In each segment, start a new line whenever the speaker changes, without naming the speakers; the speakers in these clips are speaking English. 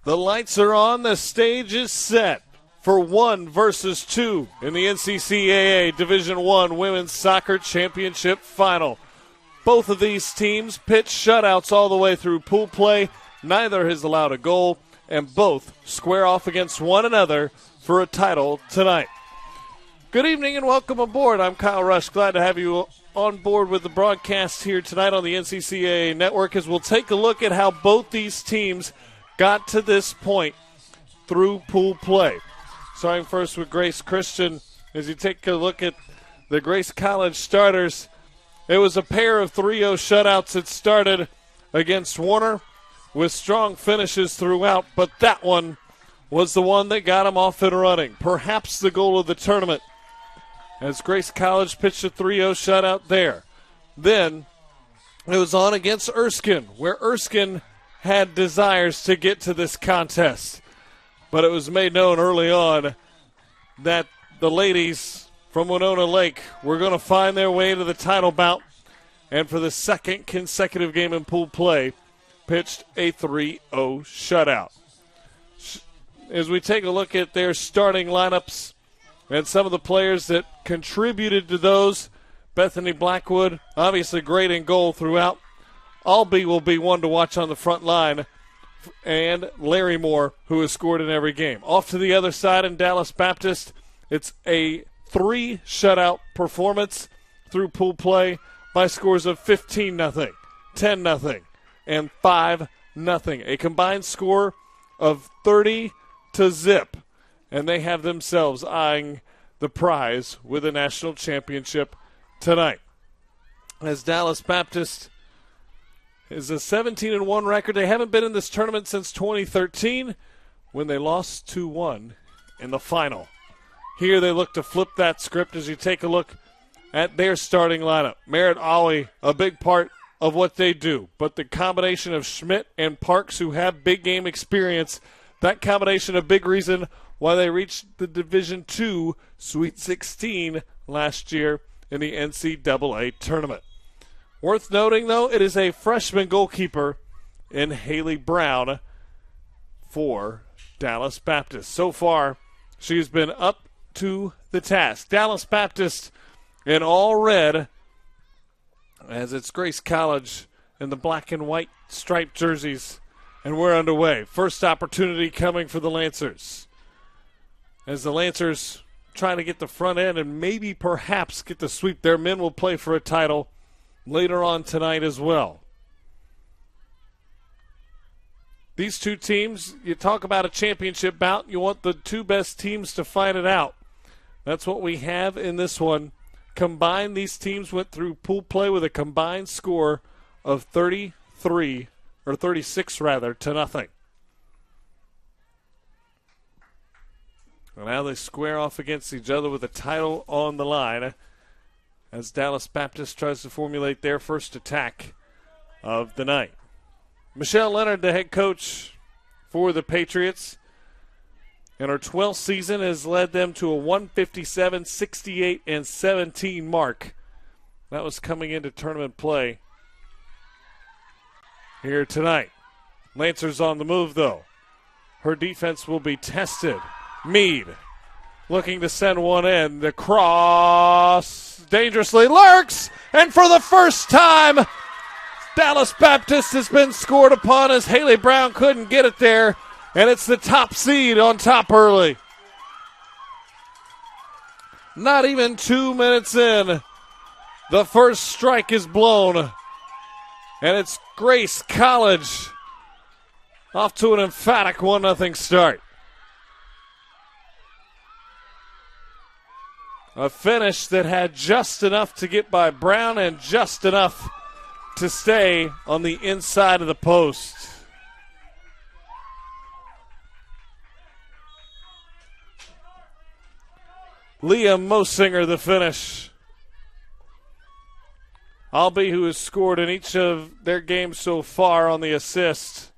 The lights are on. The stage is set for 1 versus 2 in the NCCAA Division I Women's Soccer Championship Final. Both of these teams pitch shutouts all the way through pool play. Neither has allowed a goal, and both square off against one another for a title tonight. Good evening and welcome aboard. I'm Kyle Rush. Glad to have you on board with the broadcast here tonight on the NCCAA Network as we'll take a look at how both these teams got to this point through pool play. Starting first with Grace Christian, as you take a look at the Grace College starters, it was a pair of 3-0 shutouts that started against Warner with strong finishes throughout, but that one was the one that got them off and running. Perhaps the goal of the tournament as Grace College pitched a 3-0 shutout there. Then it was on against Erskine, where Erskine had desires to get to this contest. But it was made known early on that the ladies from Winona Lake were going to find their way to the title bout, and for the second consecutive game in pool play, pitched a 3-0 shutout. As we take a look at their starting lineups and some of the players that contributed to those, Bethany Blackwood, obviously great in goal throughout. Albee will be one to watch on the front line, and Larry Moore, who has scored in every game. Off to the other side in Dallas Baptist, it's a 3 shutout performance through pool play by scores of 15-0, 10-0, and 5-0. A combined score of 30-0, and they have themselves eyeing the prize with a national championship tonight. As Dallas Baptist is a 17-1 record. They haven't been in this tournament since 2013 when they lost 2-1 in the final. Here they look to flip that script as you take a look at their starting lineup. Merritt Ollie, a big part of what they do, but the combination of Schmidt and Parks, who have big game experience, that combination a big reason why they reached the Division II Sweet 16 last year in the NCAA tournament. Worth noting, though, it is a freshman goalkeeper in Haley Brown for Dallas Baptist. So far, she's been up to the task. Dallas Baptist in all red, as it's Grace College in the black and white striped jerseys, and we're underway. First opportunity coming for the Lancers, as the Lancers try to get the front end and maybe perhaps get the sweep. Their men will play for a title later on tonight as well. These two teams, you talk about a championship bout, you want the two best teams to fight it out. That's what we have in this one. Combined, these teams went through pool play with a combined score of 36 to nothing. And now they square off against each other with a title on the line as Dallas Baptist tries to formulate their first attack of the night. Michelle Leonard, the head coach for the Patriots, in her 12th season has led them to a 157, 68, and 17 mark. That was coming into tournament play here tonight. Lancers on the move, though. Her defense will be tested. Meade looking to send one in. The cross dangerously lurks, and for the first time, Dallas Baptist has been scored upon as Haley Brown couldn't get it there, and it's the top seed on top early. Not even 2 minutes in, the first strike is blown, and it's Grace College off to an emphatic 1-0 start. A finish that had just enough to get by Brown and just enough to stay on the inside of the post. Leah Mosinger, the finish. Albee, who has scored in each of their games so far on the assist.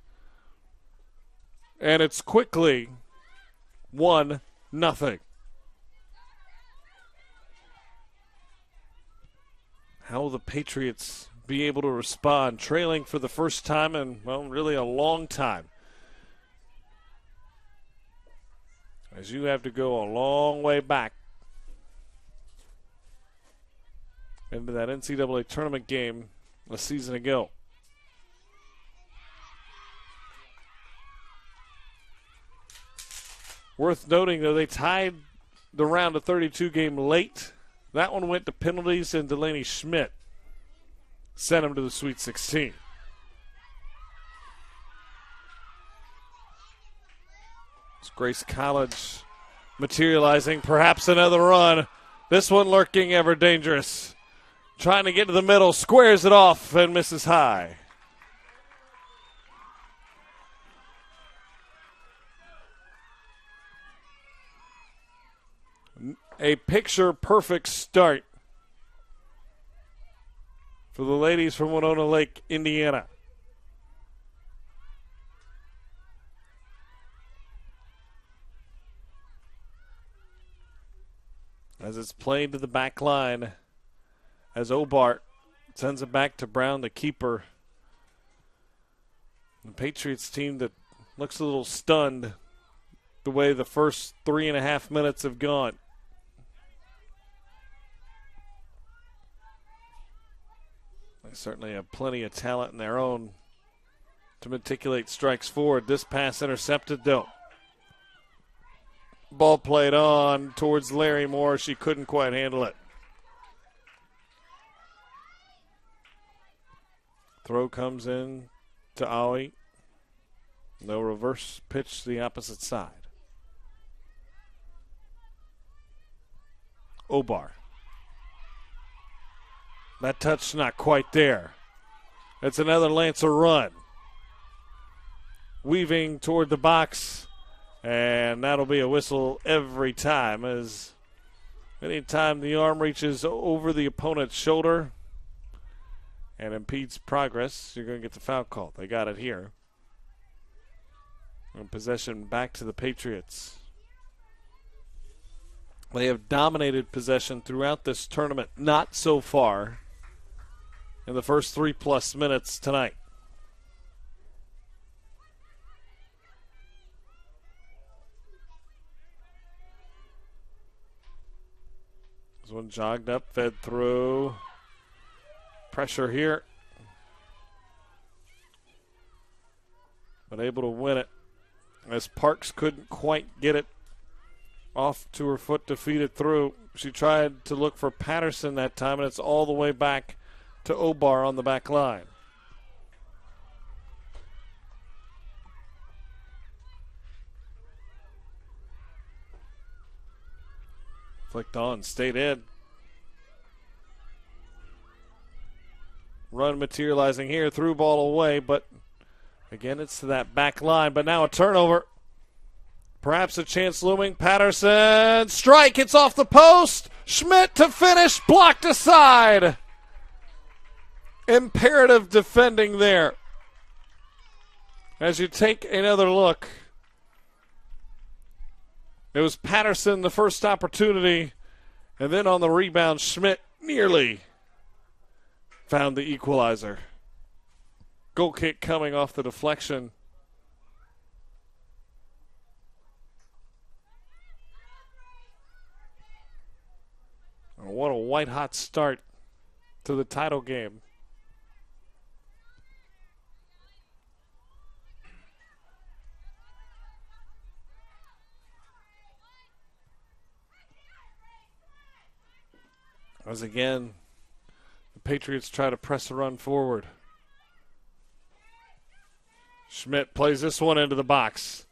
And it's quickly 1-0. How will the Patriots be able to respond, trailing for the first time in, well, really a long time? as you have to go a long way back into that NCAA tournament game a season ago. Worth noting, though, they tied the round of 32 game late. That one went to penalties, and Delaney Schmidt sent him to the Sweet 16. It's Grace College materializing, perhaps another run. This one lurking ever dangerous. Trying to get to the middle, squares it off and misses high. A picture-perfect start for the ladies from Winona Lake, Indiana. As it's played to the back line, as Obart sends it back to Brown, the keeper. The Patriots team that looks a little stunned the way the first 3.5 minutes have gone. They certainly have plenty of talent in their own to matriculate strikes forward. This pass intercepted, though. Ball played on towards Larry Moore. She couldn't quite handle it. Throw comes in to Aoi. No reverse pitch to the opposite side. Obar. That touch not quite there. It's another Lancer run. Weaving toward the box, and that'll be a whistle every time, as anytime the arm reaches over the opponent's shoulder and impedes progress, you're going to get the foul call. They got it here. And possession back to the Patriots. They have dominated possession throughout this tournament, not so far in the first 3+ minutes tonight. This one jogged up, fed through. Pressure here. But able to win it, as Parks couldn't quite get it off to her foot to feed it through. She tried to look for Patterson that time, and it's all the way back to Obar on the back line. Flicked on, stayed in. Run materializing here, through ball away, but again it's to that back line. But now a turnover. Perhaps a chance looming. Patterson, strike, it's off the post. Schmidt to finish, blocked aside. Imperative defending there. As you take another look, it was Patterson the first opportunity, and then on the rebound, Schmidt nearly found the equalizer. Goal kick coming off the deflection. Oh, what a white-hot start to the title game. As again, the Patriots try to press a run forward. Schmidt plays this one into the box.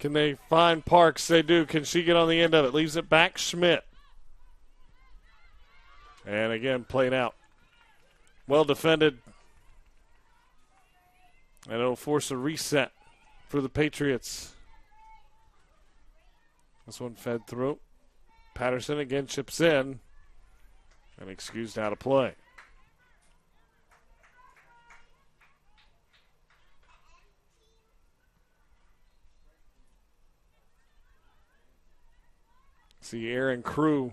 Can they find Parks? They do. Can she get on the end of it? Leaves it back, Schmidt. And again, played out. Well defended. And it'll force a reset for the Patriots. This one fed through. Patterson again chips in. And excused out of play. See Aaron Crew,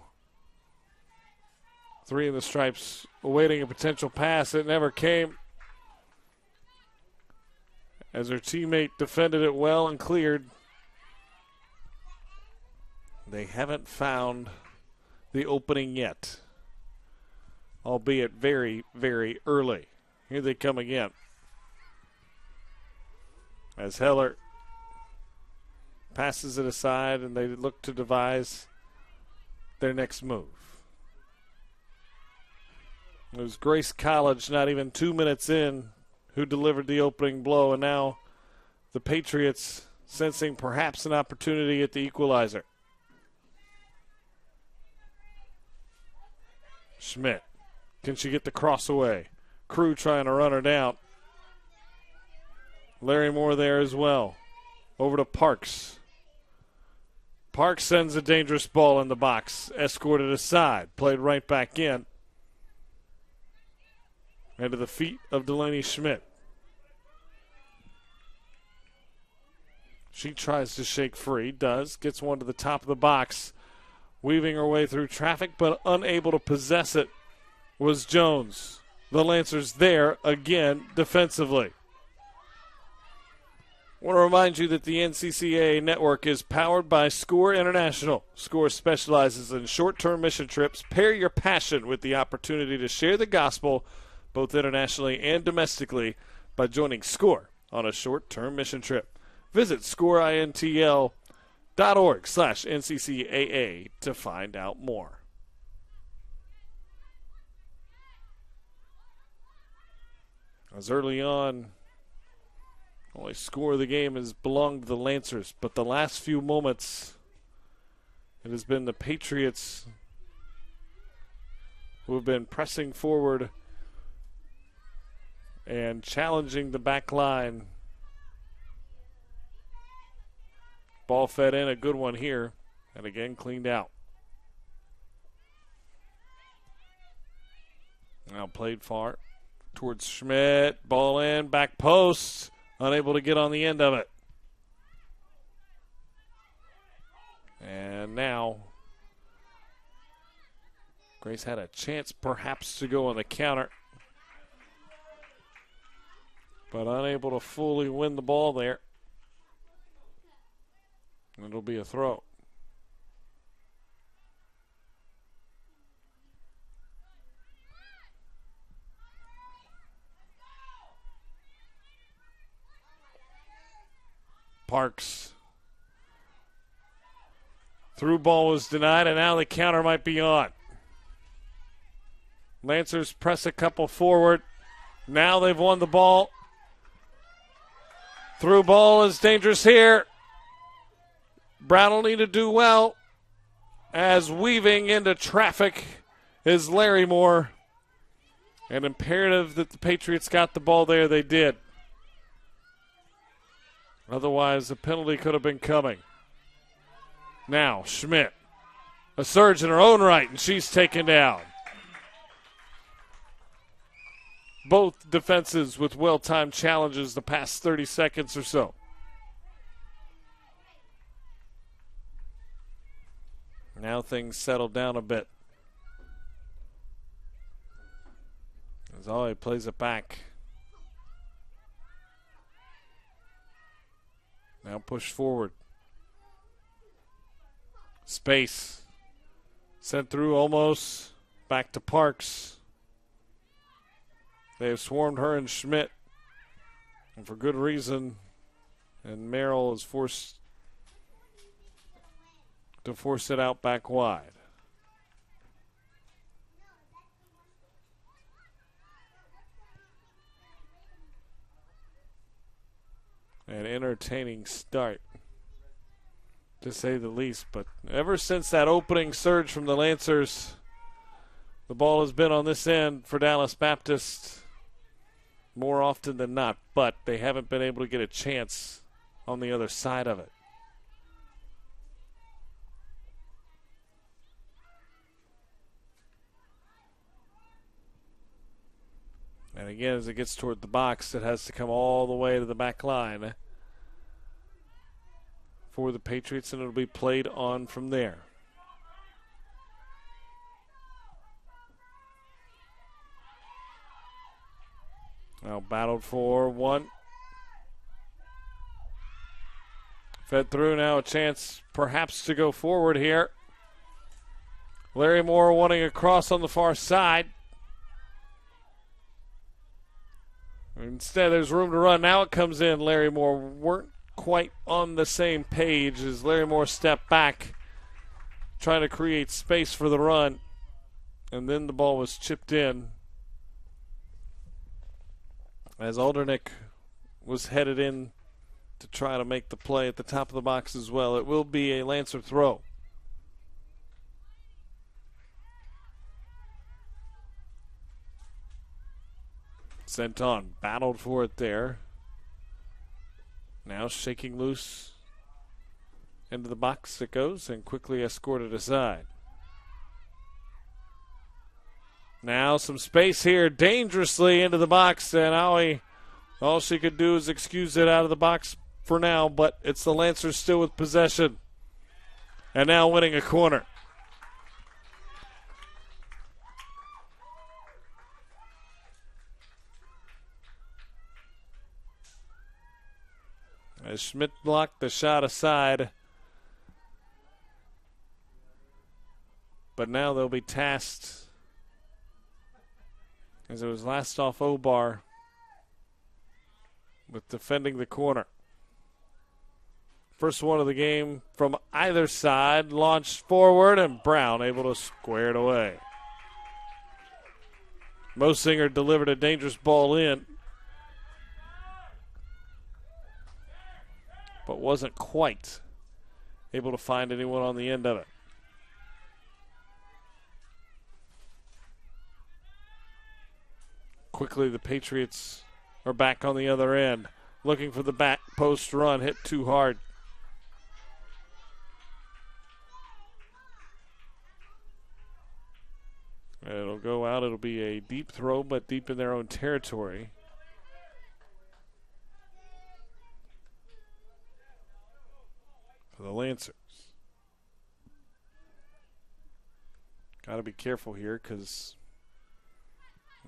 3 in the stripes, awaiting a potential pass. It never came, as her teammate defended it well and cleared. They haven't found the opening yet, albeit very, very early. Here they come again. As Heller passes it aside and they look to devise their next move. It was Grace College not even 2 minutes in who delivered the opening blow, and now the Patriots sensing perhaps an opportunity at the equalizer. Schmidt. Can she get the cross away? Crew trying to run her down. Larry Moore there as well. Over to Parks. Parks sends a dangerous ball in the box. Escorted aside. Played right back in. And to the feet of Delaney Schmidt. She tries to shake free. Does. Gets one to the top of the box. Weaving her way through traffic, but unable to possess it was Jones. The Lancers there again defensively. I want to remind you that the NCCAA network is powered by SCORE International. SCORE specializes in short-term mission trips. Pair your passion with the opportunity to share the gospel both internationally and domestically by joining SCORE on a short-term mission trip. Visit scoreintl.org/NCCAA to find out more. As early on, only score of the game has belonged to the Lancers, but the last few moments, it has been the Patriots who have been pressing forward and challenging the back line. Ball fed in, a good one here, and again cleaned out. Now played far towards Schmidt. Ball in, back post. Unable to get on the end of it. And now Grace had a chance perhaps to go on the counter, but unable to fully win the ball there. It'll be a throw. Parks. Through ball was denied, and now the counter might be on. Lancers press a couple forward. Now they've won the ball. Through ball is dangerous here. Brown will need to do well, as weaving into traffic is Larry Moore. And imperative that the Patriots got the ball there. They did. Otherwise, a penalty could have been coming. Now, Schmidt. A surge in her own right, and she's taken down. Both defenses with well-timed challenges the past 30 seconds or so. Now things settle down a bit. As Ollie plays it back. Now push forward. Space. Sent through almost. Back to Parks. They have swarmed her and Schmidt. And for good reason. And Merrill is forced to force it out back wide. An entertaining start, to say the least. But ever since that opening surge from the Lancers, the ball has been on this end for Dallas Baptist more often than not. But they haven't been able to get a chance on the other side of it. And again, as it gets toward the box, it has to come all the way to the back line for the Patriots, and it'll be played on from there. Now battled for one. Fed through, now a chance perhaps to go forward here. Larry Moore wanting a cross on the far side. Instead, there's room to run. Now it comes in. Larry Moore weren't quite on the same page as Larry Moore stepped back, trying to create space for the run. And then the ball was chipped in as Aldernick was headed in to try to make the play at the top of the box as well. It will be a Lancer throw. Sent on, battled for it there. Now shaking loose into the box it goes and quickly escorted aside. Now some space here, dangerously into the box, and Aoi, all she could do is excuse it out of the box for now, but it's the Lancers still with possession. And now winning a corner. As Schmidt blocked the shot aside. But now they'll be tasked, as it was last off Obar, with defending the corner. First one of the game from either side, launched forward, and Brown able to square it away. Mosinger delivered a dangerous ball in, but wasn't quite able to find anyone on the end of it. Quickly, the Patriots are back on the other end, looking for the back post run, hit too hard. It'll go out. It'll be a deep throw, but deep in their own territory. For the Lancers. Got to be careful here because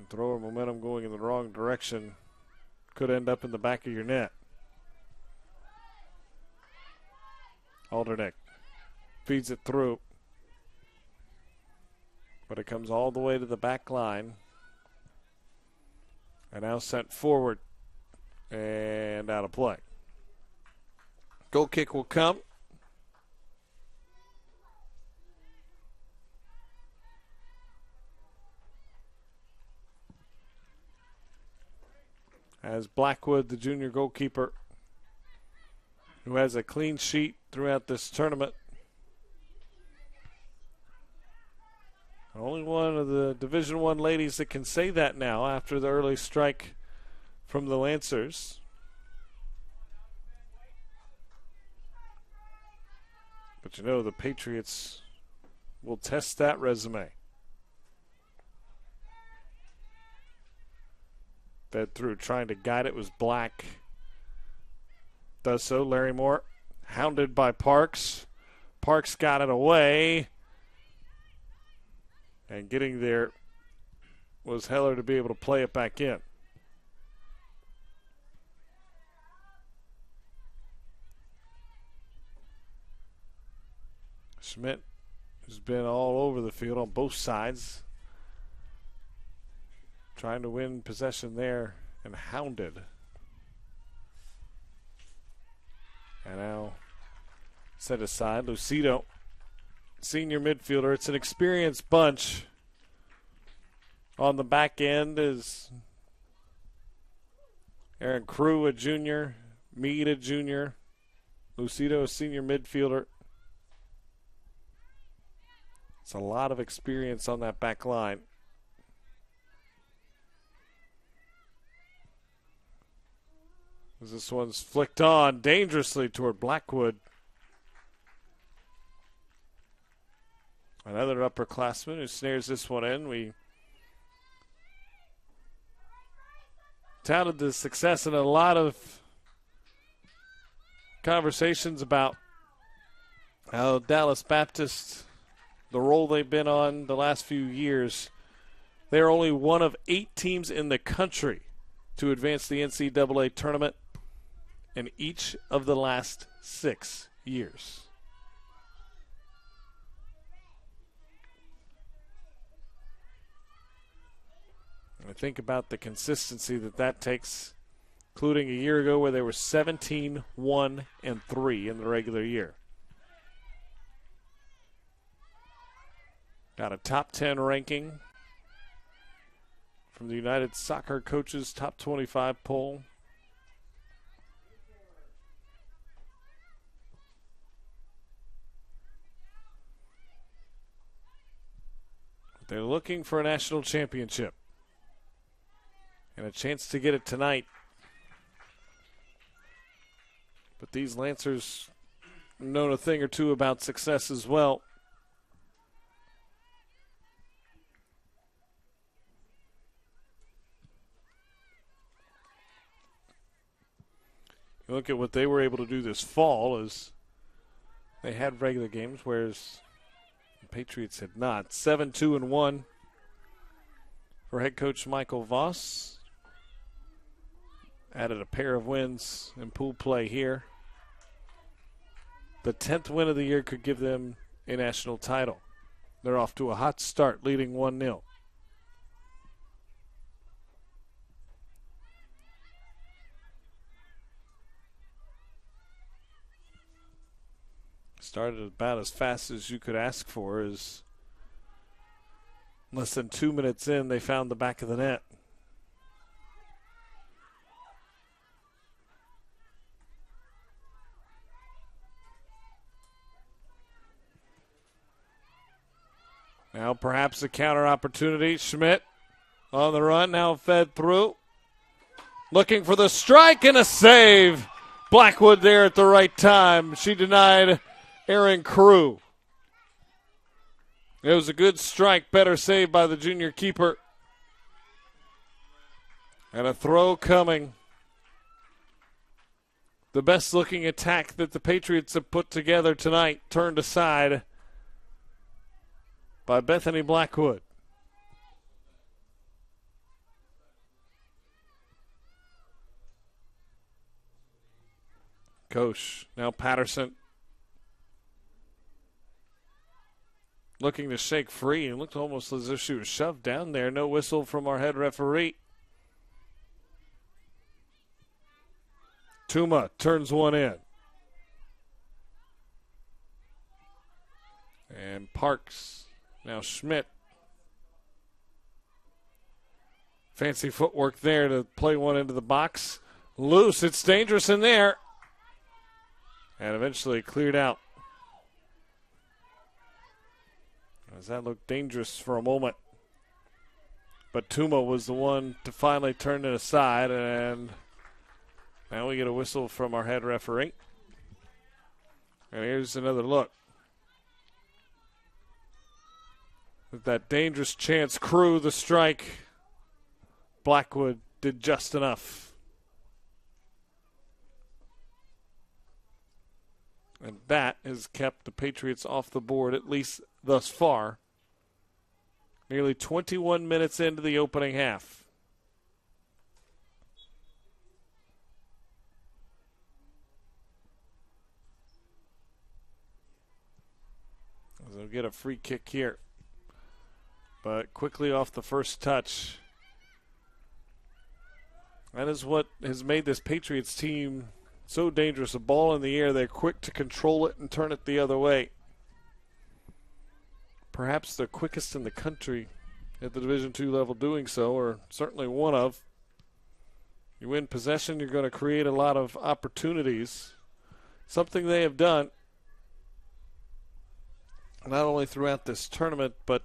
thrower momentum going in the wrong direction could end up in the back of your net. Aldernick feeds it through, but it comes all the way to the back line and now sent forward and out of play. Goal kick will come. As Blackwood, the junior goalkeeper, who has a clean sheet throughout this tournament. Only one of the Division I ladies that can say that now after the early strike from the Lancers. But you know, the Patriots will test that resume. Fed through, trying to guide it was Black. Does so. Larry Moore hounded by Parks. Parks got it away. And getting there was Heller to be able to play it back in. Schmidt has been all over the field on both sides, trying to win possession there and hounded. And now set aside. Lucido, senior midfielder. It's an experienced bunch. On the back end is Aaron Crew, a junior, Meade, a junior, Lucido, a senior midfielder. It's a lot of experience on that back line. As this one's flicked on dangerously toward Blackwood. Another upperclassman who snares this one in. We touted the success in a lot of conversations about how Dallas Baptist, the role they've been on the last few years, they're only one of 8 teams in the country to advance the NCAA tournament. in each of the last 6 years. And I think about the consistency that takes, including a year ago where they were 17-1-3 in the regular year. Got a top 10 ranking from the United Soccer Coaches Top 25 poll. They're looking for a national championship and a chance to get it tonight. But these Lancers know a thing or two about success as well. You look at what they were able to do this fall as they had regular games, whereas the Patriots had not. 7-2-1 for head coach Michael Voss. Added a pair of wins in pool play here. The 10th win of the year could give them a national title. They're off to a hot start, leading 1-0. Started about as fast as you could ask for. As less than 2 minutes in, they found the back of the net. Now perhaps a counter opportunity. Schmidt on the run, now fed through. Looking for the strike and a save. Blackwood there at the right time. She denied Aaron Crew. It was a good strike, better save by the junior keeper. And a throw coming. The best looking attack that the Patriots have put together tonight turned aside by Bethany Blackwood. Koch, now Patterson. Looking to shake free and looked almost as if she was shoved down there. No whistle from our head referee. Tuma turns one in. And Parks. Now Schmidt. Fancy footwork there to play one into the box. Loose. It's dangerous in there. And eventually cleared out. As that looked dangerous for a moment. But Tuma was the one to finally turn it aside. And now we get a whistle from our head referee. And here's another look. With that dangerous chance, Crew the strike. Blackwood did just enough. And that has kept the Patriots off the board, at least thus far. Nearly 21 minutes into the opening half. They'll get a free kick here. But quickly off the first touch. That is what has made this Patriots team so dangerous. A ball in the air, they're quick to control it and turn it the other way. Perhaps the quickest in the country at the Division II level doing so, or certainly one of. You win possession, you're going to create a lot of opportunities. Something they have done not only throughout this tournament, but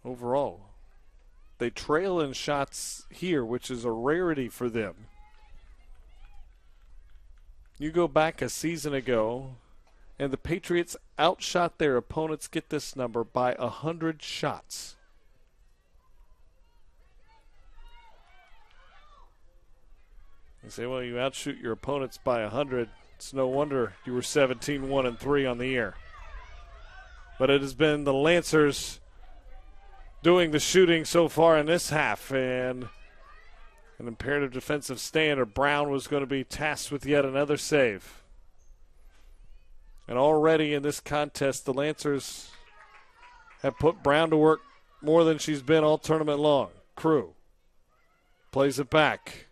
overall. They trail in shots here, which is a rarity for them. You go back a season ago, and the Patriots outshot their opponents, get this number, by 100 shots. You say, well, you outshoot your opponents by 100. It's no wonder you were 17-1-3 on the year. But it has been the Lancers doing the shooting so far in this half, and an imperative defensive stand, or Brown was going to be tasked with yet another save. And already in this contest, the Lancers have put Brown to work more than she's been all tournament long. Crew plays it back.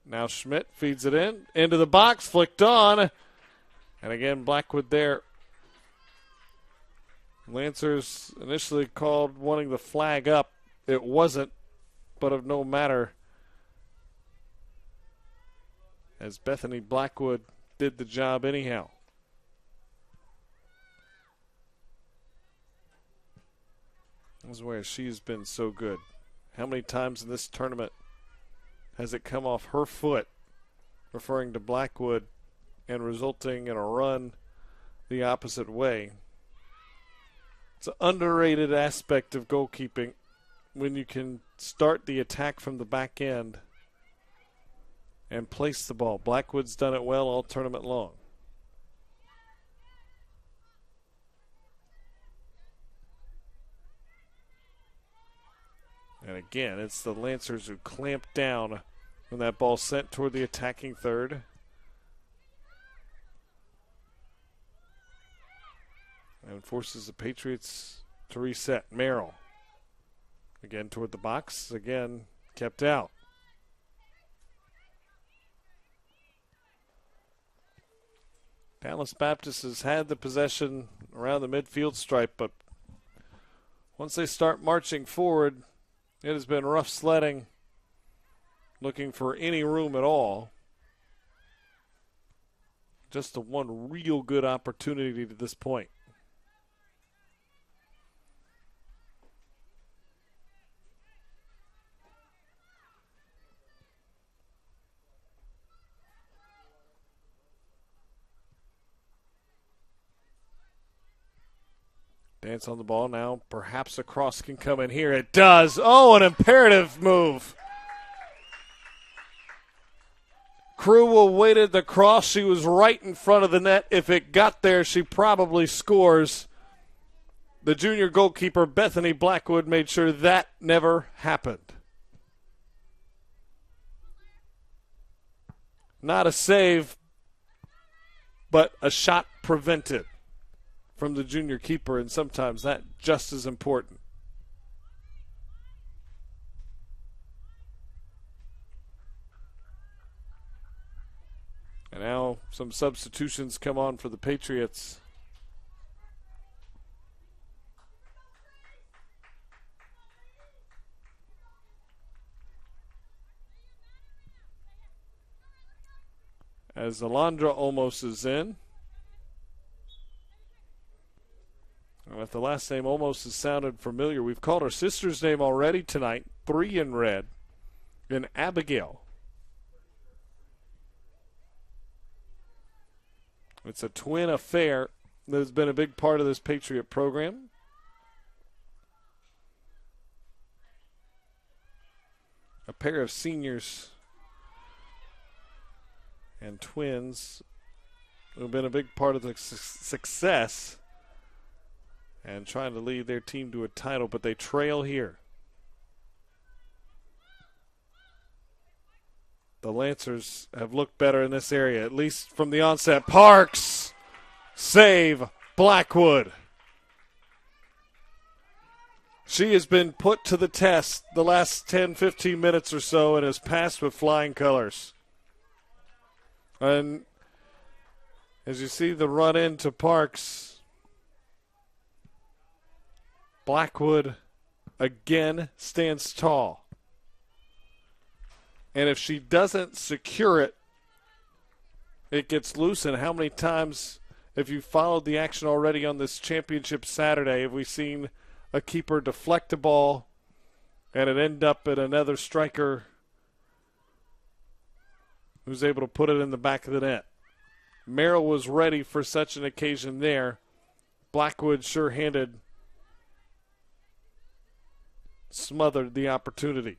Now Schmidt feeds it into the box, flicked on. And again, Blackwood there. Lancers initially called wanting the flag up. It wasn't, but of no matter, as Bethany Blackwood did the job anyhow. This is where she's been so good. How many times in this tournament has it come off her foot, referring to Blackwood, and resulting in a run the opposite way? It's an underrated aspect of goalkeeping when you can start the attack from the back end and place the ball. Blackwood's done it well all tournament long. And again, it's the Lancers who clamped down when that ball sent toward the attacking third. And forces the Patriots to reset. Merrill again toward the box. Again, kept out. Dallas Baptist has had the possession around the midfield stripe, but once they start marching forward, it has been rough sledding, looking for any room at all. Just the one real good opportunity to this point. Dance on the ball now. Perhaps a cross can come in here. It does. Oh, an imperative move. Crew awaited the cross. She was right in front of the net. If it got there, she probably scores. The junior goalkeeper, Bethany Blackwood, made sure that never happened. Not a save, but a shot prevented from the junior keeper, and sometimes that just as important. And now some substitutions come on for the Patriots. As Alondra Olmos is in. And if the last name almost has sounded familiar, we've called her sister's name already tonight, 3 in red, in Abigail. It's a twin affair that has been a big part of this Patriot program. A pair of seniors and twins who have been a big part of the success and trying to lead their team to a title, but they trail here. The Lancers have looked better in this area, at least from the onset. Parks, save Blackwood. She has been put to the test the last 10, 15 minutes or so and has passed with flying colors. And as you see the run into Parks, Blackwood again stands tall. And if she doesn't secure it, it gets loose. And how many times, if you followed the action already on this championship Saturday, have we seen a keeper deflect a ball and it end up at another striker who's able to put it in the back of the net? Merrill was ready for such an occasion there. Blackwood sure-handed smothered the opportunity.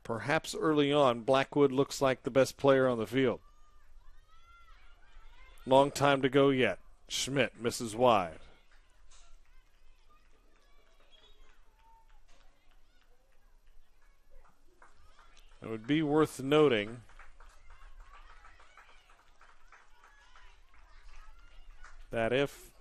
Perhaps early on, Blackwood looks like the best player on the field. Long time to go yet. Schmidt misses wide. It would be worth noting that if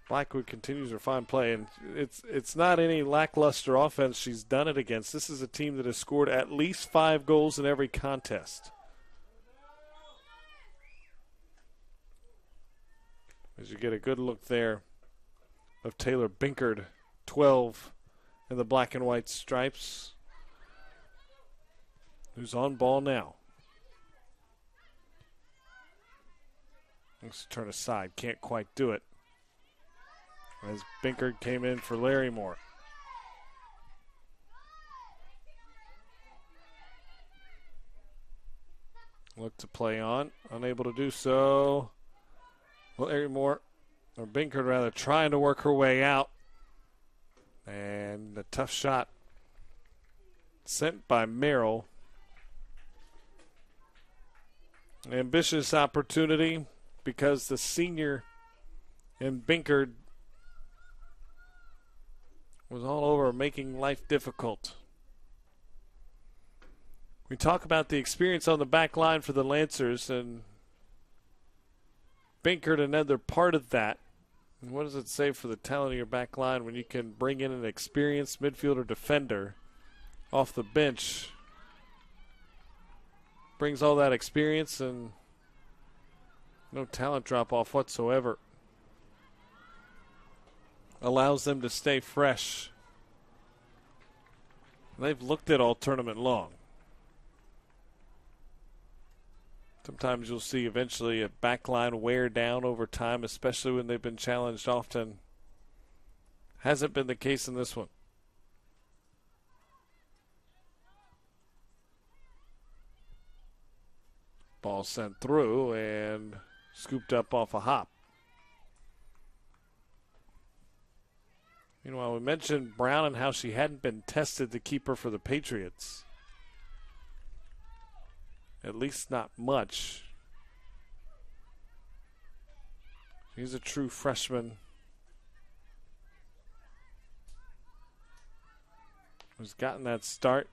Blackwood continues her fine play, and it's not any lackluster offense she's done it against. This is a team that has scored at least 5 goals in every contest. As you get a good look there of Taylor Binkard, 12 in the black and white stripes, who's on ball now. Let's turn aside, can't quite do it, as Binkard came in for Larry Moore. Look to play on, unable to do so. Larry Moore, or Binkard rather, trying to work her way out. And a tough shot sent by Merrill. Ambitious opportunity because the senior in Binkard was all over making life difficult. We talk about the experience on the back line for the Lancers, and Binkard another part of that. And what does it say for the talent of your back line when you can bring in an experienced midfielder defender off the bench? Brings all that experience and no talent drop off whatsoever. Allows them to stay fresh. They've looked at all tournament long. Sometimes you'll see eventually a backline wear down over time, especially when they've been challenged often. Hasn't been the case in this one. Ball sent through and scooped up off a hop. Meanwhile, we mentioned Brown and how she hadn't been tested to keep her for the Patriots. At least not much. She's a true freshman. Who's gotten that start.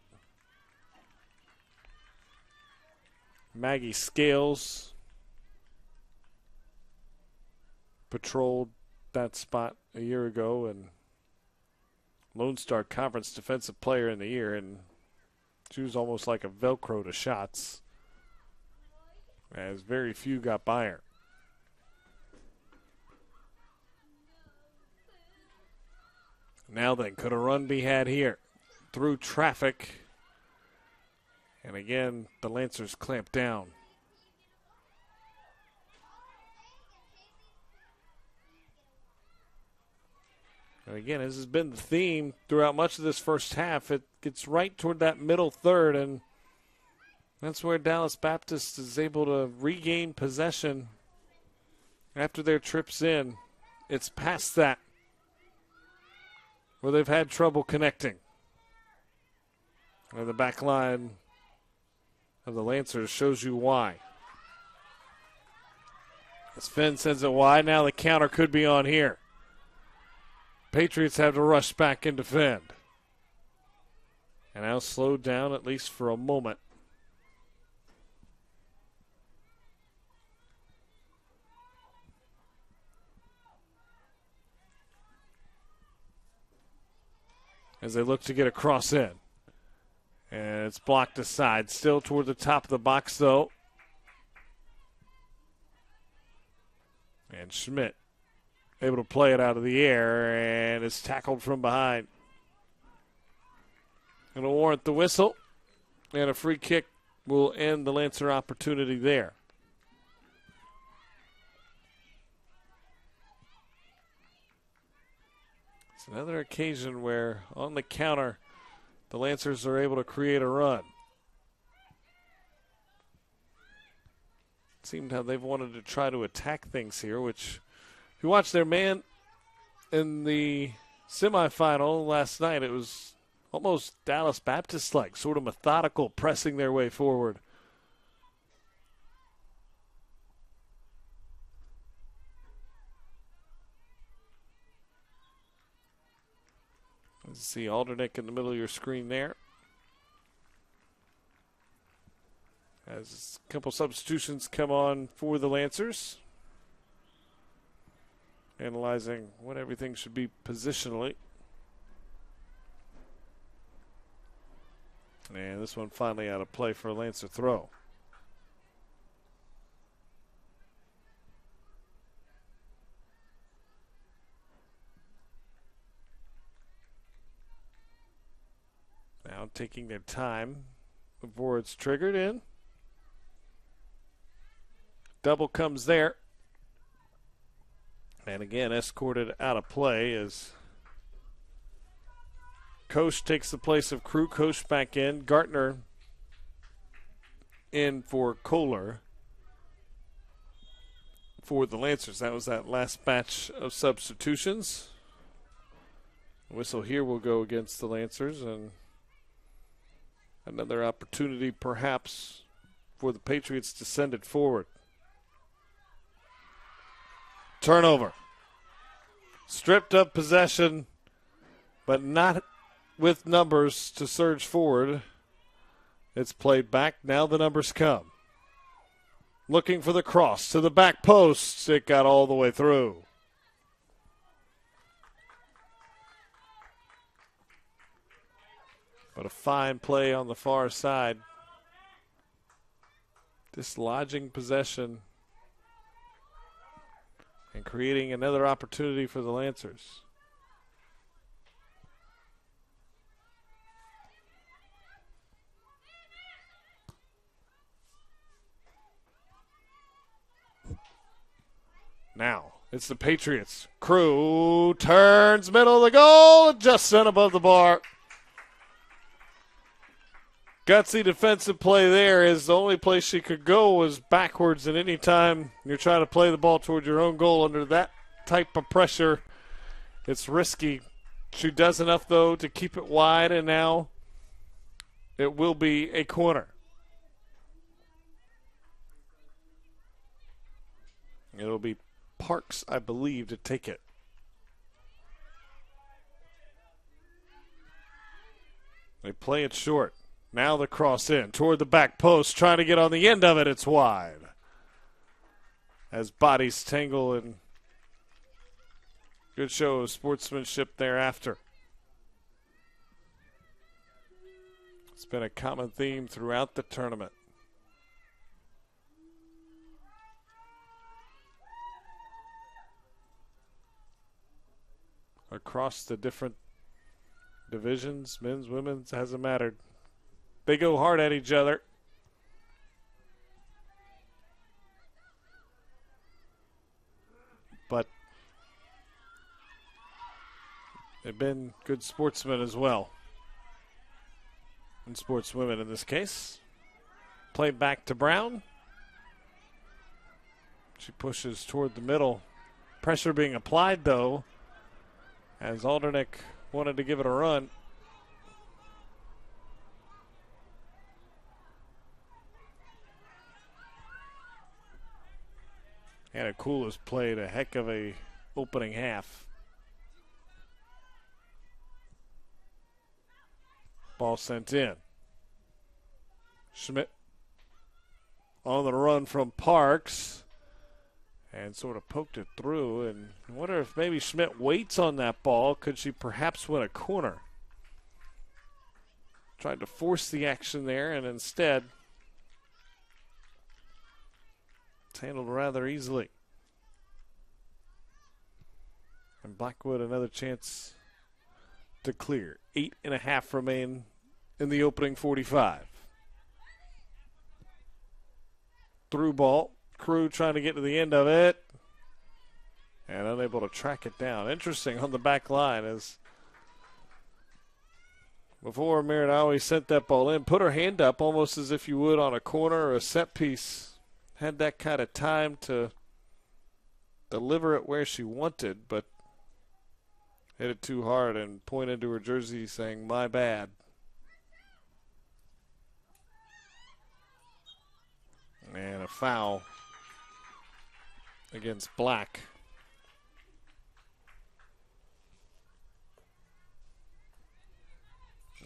Maggie Scales patrolled that spot a year ago and Lone Star Conference Defensive Player in the Year, and she was almost like a Velcro to shots, as very few got by her. Now then, could a run be had here? Through traffic. And again, the Lancers clamp down. And again, this has been the theme throughout much of this first half. It gets right toward that middle third, and that's where Dallas Baptist is able to regain possession after their trips in. It's past that where they've had trouble connecting. And the back line of the Lancers shows you why. As Finn sends it wide, now the counter could be on here. Patriots have to rush back and defend. And now slowed down at least for a moment. As they look to get a cross in. And it's blocked aside. Still toward the top of the box, though. And Schmidt able to play it out of the air, and is tackled from behind. Going to warrant the whistle, and a free kick will end the Lancer opportunity there. It's another occasion where on the counter, the Lancers are able to create a run. It seemed how they've wanted to try to attack things here, which, if you watch their man in the semifinal last night, it was almost Dallas Baptist-like, sort of methodical, pressing their way forward. See Aldernick in the middle of your screen there. As a couple substitutions come on for the Lancers. Analyzing what everything should be positionally. And this one finally out of play for a Lancer throw. Now taking their time before it's triggered in. Double comes there. And again, escorted out of play as Koch takes the place of Crew. Koch back in. Gartner in for Kohler for the Lancers. That was that last batch of substitutions. The whistle here will go against the Lancers, and another opportunity perhaps for the Patriots to send it forward. Turnover. Stripped of possession, but not with numbers to surge forward. It's played back. Now the numbers come. Looking for the cross to the back post. It got all the way through. But a fine play on the far side. Dislodging possession and creating another opportunity for the Lancers. Now, it's the Patriots. Crew turns middle of the goal, just sent above the bar. Gutsy defensive play there, is the only place she could go was backwards, and any time you're trying to play the ball toward your own goal under that type of pressure, it's risky. She does enough, though, to keep it wide, and now it will be a corner. It'll be Parks, I believe, to take it. They play it short. Now the cross in toward the back post, trying to get on the end of it. It's wide. As bodies tangle, and good show of sportsmanship thereafter. It's been a common theme throughout the tournament. Across the different divisions, men's, women's, hasn't mattered. They go hard at each other. But they've been good sportsmen as well. And sportswomen in this case. Play back to Brown. She pushes toward the middle. Pressure being applied, though, as Aldernick wanted to give it a run. Hannah Cool has played a heck of a opening half. Ball sent in. Schmidt on the run from Parks and sort of poked it through. And I wonder if maybe Schmidt waits on that ball. Could she perhaps win a corner? Tried to force the action there, and instead it's handled rather easily. And Blackwood another chance to clear. 8.5 remain in the opening 45. Through ball. Crew trying to get to the end of it. And unable to track it down. Interesting on the back line, as before Merritt always sent that ball in. Put her hand up almost as if you would on a corner or a set piece. Had that kind of time to deliver it where she wanted, but hit it too hard and pointed to her jersey saying, "My bad." And a foul against Black.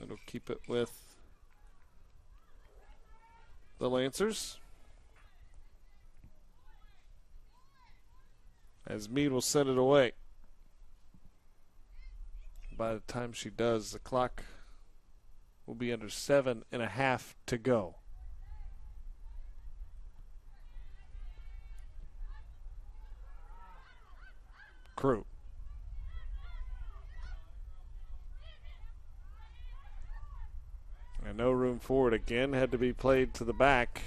It'll keep it with the Lancers. As Meade will send it away. By the time she does, the clock will be under 7.5 to go. Crew. And no room for it again. Had to be played to the back.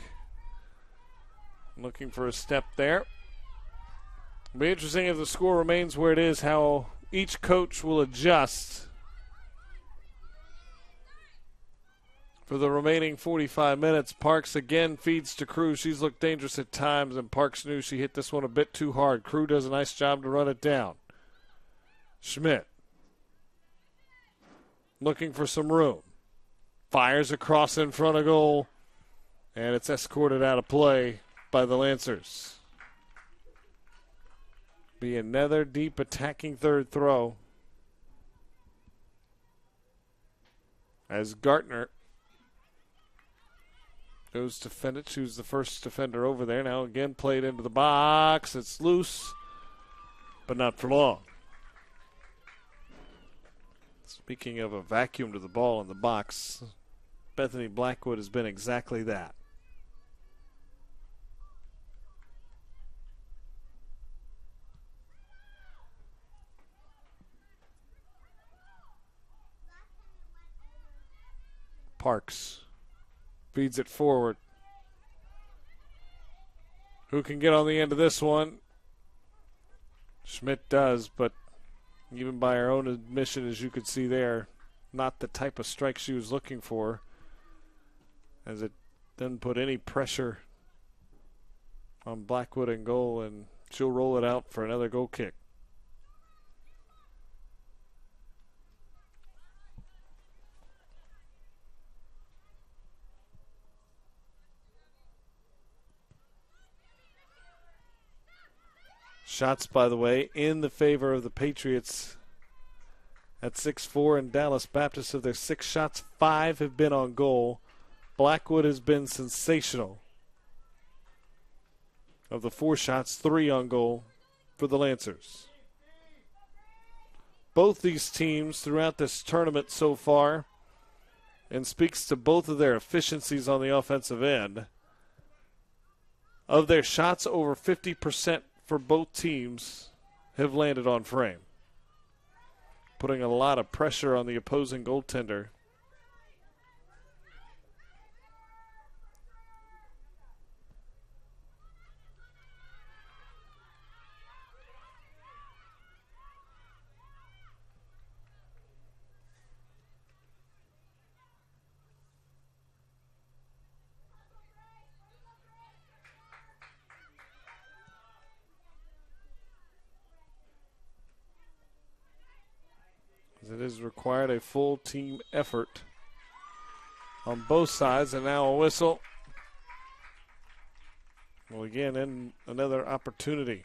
Looking for a step there. It'll be interesting if the score remains where it is, how each coach will adjust for the remaining 45 minutes. Parks again feeds to Crew. She's looked dangerous at times, and Parks knew she hit this one a bit too hard. Crew does a nice job to run it down. Schmidt looking for some room. Fires across in front of goal, and it's escorted out of play by the Lancers. Be another deep attacking third throw as Gartner goes to defend it. She was the first defender over there. Now again played into the box. It's loose, but not for long. Speaking of a vacuum to the ball in the box, Bethany Blackwood has been exactly that. Parks feeds it forward. Who can get on the end of this one? Schmidt does, but even by her own admission, as you could see there, not the type of strike she was looking for, as it didn't put any pressure on Blackwood in goal, and she'll roll it out for another goal kick. Shots, by the way, in the favor of the Patriots at 6-4, and Dallas Baptist, of their 6 shots, 5 have been on goal. Blackwood has been sensational. Of the 4 shots, 3 on goal for the Lancers. Both these teams throughout this tournament so far, and speaks to both of their efficiencies on the offensive end. Of their shots, over 50% for both teams have landed on frame, putting a lot of pressure on the opposing goaltender. It has required a full team effort on both sides, and now a whistle. Well, again, and another opportunity.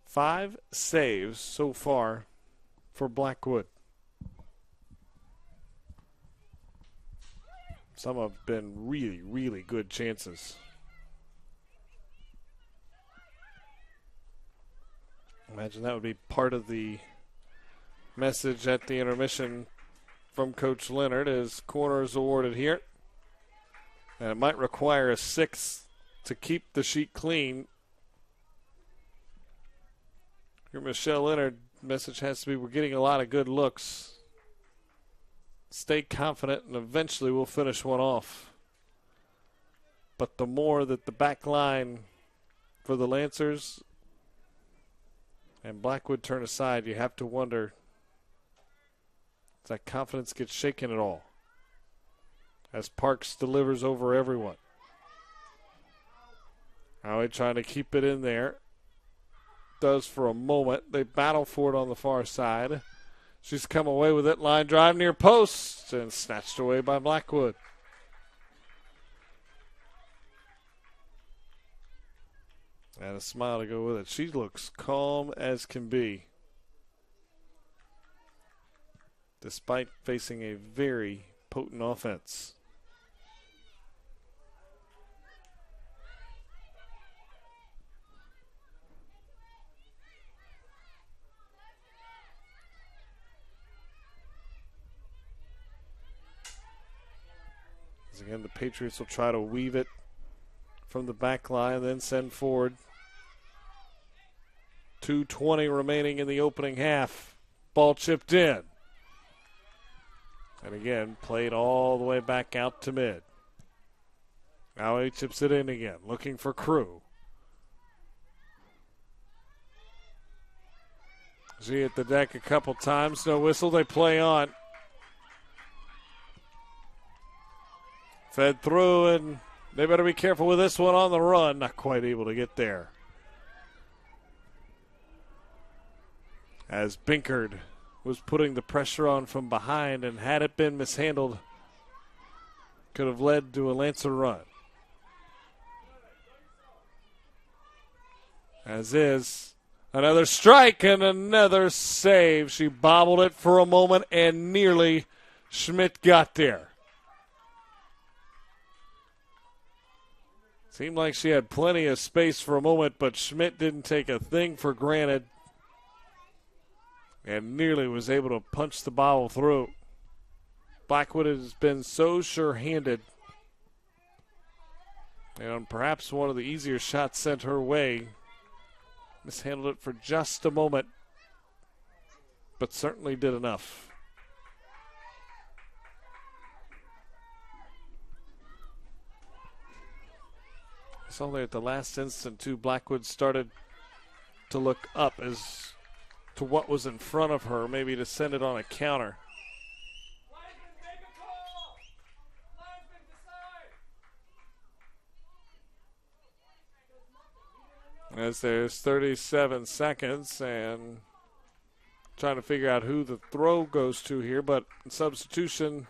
5 saves so far for Blackwood. Some have been really, really good chances. Imagine that would be part of the message at the intermission from Coach Leonard, as corners awarded here. And it might require a 6th to keep the sheet clean. Here, Michelle Leonard, message has to be, we're getting a lot of good looks. Stay confident, and eventually we'll finish one off. But the more that the back line for the Lancers and Blackwood turn aside, you have to wonder, does that confidence get shaken at all as Parks delivers over everyone? Howie trying to keep it in there. Does for a moment. They battle for it on the far side. She's come away with it. Line drive near post and snatched away by Blackwood. And a smile to go with it. She looks calm as can be. despite facing a very potent offense. As again, the Patriots will try to weave it from the back line, then send forward. 2:20 remaining in the opening half. Ball chipped in. And again, played all the way back out to mid. Now he chips it in again, looking for Crew. She hit the deck a couple times, no whistle, they play on. Fed through, and they better be careful with this one on the run. Not quite able to get there. As Binkard was putting the pressure on from behind, and had it been mishandled, could have led to a Lancer run. As is, another strike and another save. She bobbled it for a moment, and nearly Schmidt got there. Seemed like she had plenty of space for a moment, but Schmidt didn't take a thing for granted and nearly was able to punch the bobble through. Blackwood has been so sure-handed, and perhaps one of the easier shots sent her way. Mishandled it for just a moment, but certainly did enough. I saw there at the last instant, too, Blackwood started to look up as to what was in front of her, maybe to send it on a counter. As there's 37 seconds and trying to figure out who the throw goes to here, but substitution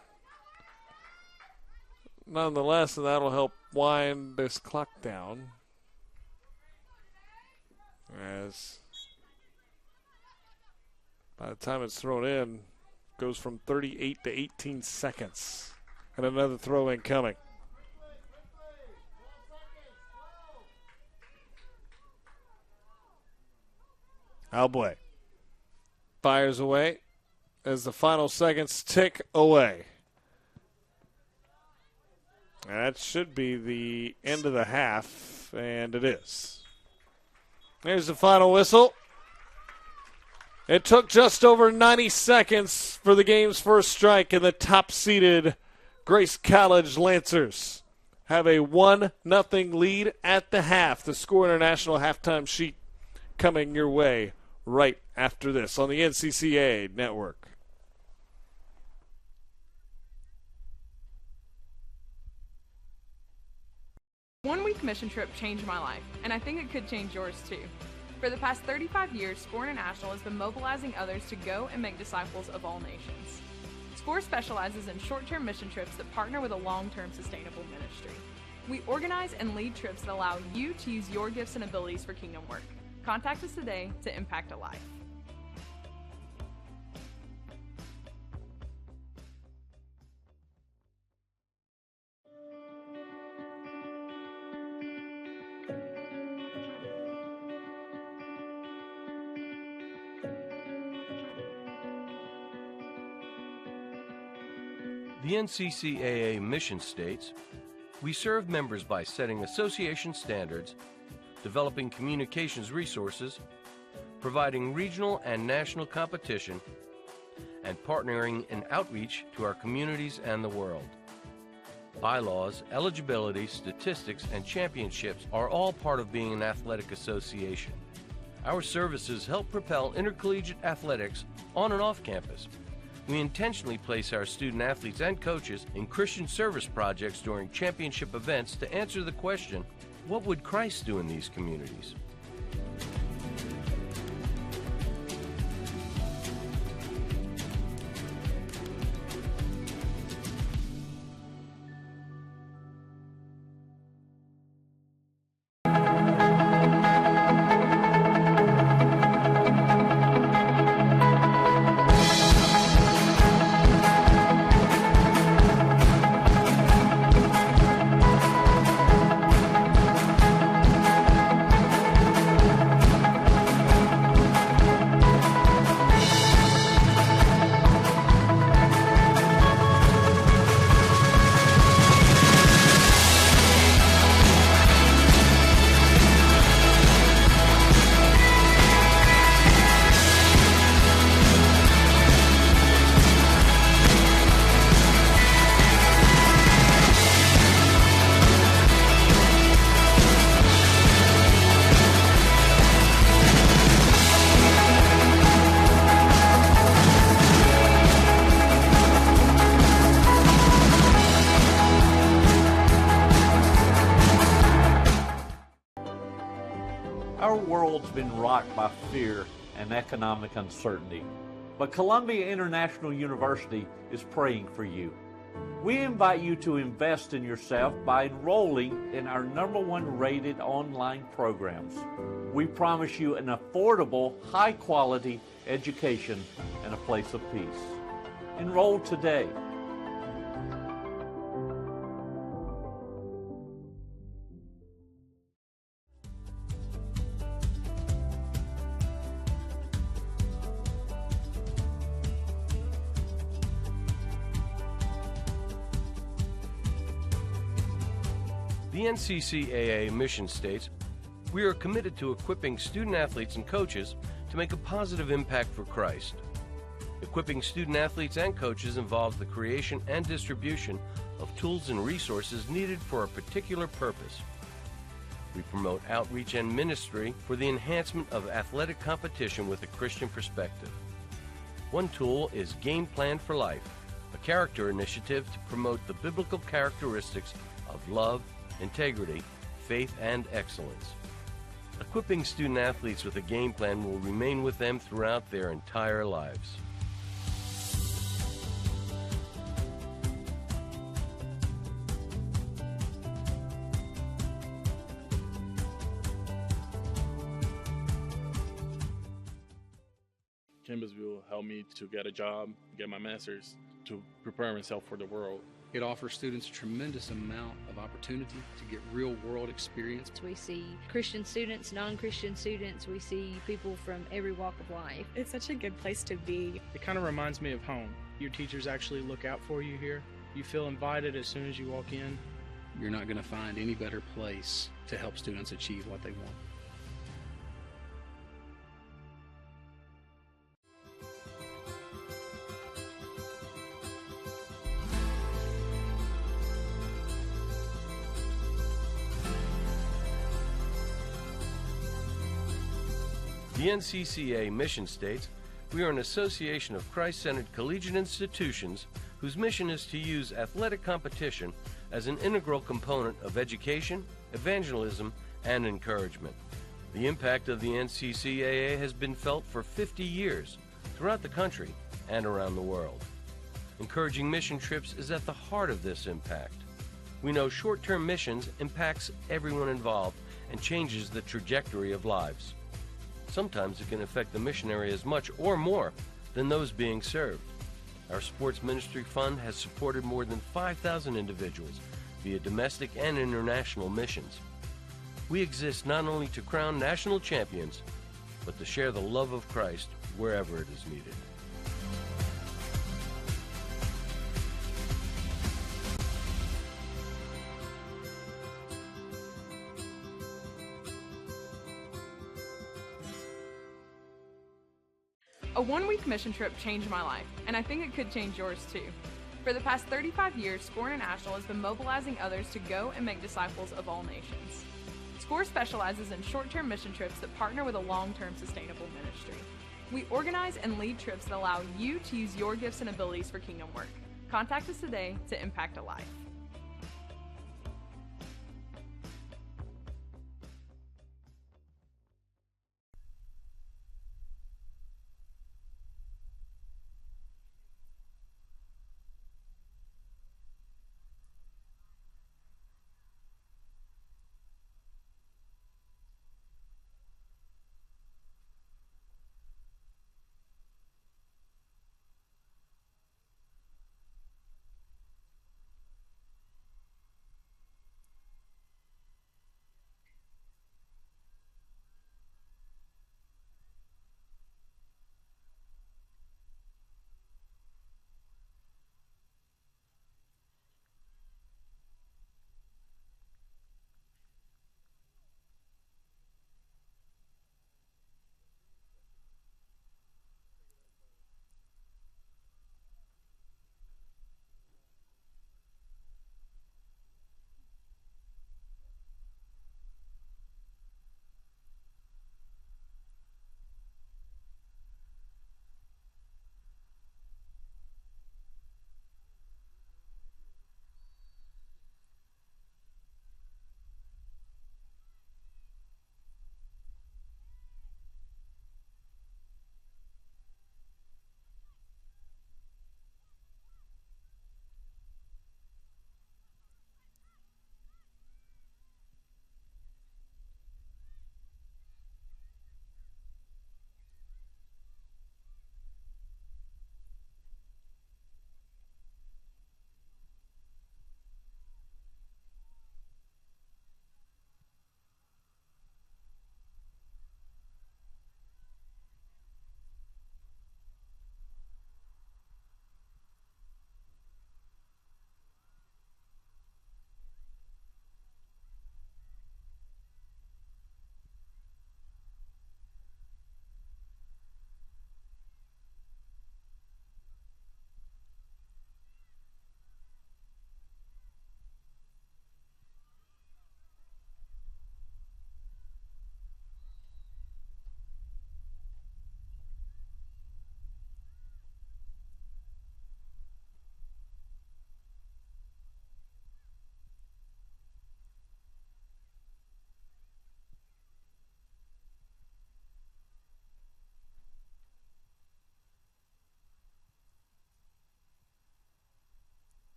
nonetheless, and that'll help wind this clock down. As by the time it's thrown in, it goes from 38 to 18 seconds. And another throw incoming. Alboy fires away as the final seconds tick away. That should be the end of the half, and it is. There's the final whistle. It took just over 90 seconds for the game's first strike, and the top-seeded Grace College Lancers have a 1-0 lead at the half. The Score International halftime sheet coming your way right after this on the NCCAA Network.
One-week mission trip changed my life, and I think it could change yours too. For the past 35 years, SCORE International has been mobilizing others to go and make disciples of all nations. SCORE specializes in short-term mission trips that partner with a long-term sustainable ministry. We organize and lead trips that allow you to use your gifts and abilities for kingdom work. Contact us today to impact a life.
The NCCAA mission states, we serve members by setting association standards, developing communications resources, providing regional and national competition, and partnering in outreach to our communities and the world. Bylaws, eligibility, statistics, and championships are all part of being an athletic association. Our services help propel intercollegiate athletics on and off campus. We intentionally place our student athletes and coaches in Christian service projects during championship events to answer the question, what would Christ do in these communities?
Our world's been rocked by fear and economic uncertainty, but Columbia International University is praying for you. We invite you to invest in yourself by enrolling in our #1 rated online programs. We promise you an affordable, high-quality education and a place of peace. Enroll today.
The NCCAA mission states, "We are committed to equipping student-athletes and coaches to make a positive impact for Christ." Equipping student-athletes and coaches involves the creation and distribution of tools and resources needed for a particular purpose. We promote outreach and ministry for the enhancement of athletic competition with a Christian perspective. One tool is Game Plan for Life, a character initiative to promote the biblical characteristics of love, integrity, faith, and excellence. Equipping student-athletes with a game plan will remain with them throughout their entire lives.
Campbellsville helped me to get a job, get my master's, to prepare myself for the world.
It offers students a tremendous amount of opportunity to get real-world experience.
We see Christian students, non-Christian students. We see people from every walk of life.
It's such a good place to be.
It kind of reminds me of home. Your teachers actually look out for you here. You feel invited as soon as you walk in.
You're not going to find any better place to help students achieve what they want.
The NCCAA mission states, "We are an association of Christ-centered collegiate institutions whose mission is to use athletic competition as an integral component of education, evangelism, and encouragement." The impact of the NCCAA has been felt for 50 years throughout the country and around the world. Encouraging mission trips is at the heart of this impact. We know short-term missions impacts everyone involved and changes the trajectory of lives. Sometimes it can affect the missionary as much or more than those being served. Our Sports Ministry Fund has supported more than 5,000 individuals via domestic and international missions. We exist not only to crown national champions, but to share the love of Christ wherever it is needed.
A one-week mission trip changed my life, and I think it could change yours too. For the past 35 years, SCORE International has been mobilizing others to go and make disciples of all nations. SCORE specializes in short-term mission trips that partner with a long-term sustainable ministry. We organize and lead trips that allow you to use your gifts and abilities for kingdom work. Contact us today to impact a life.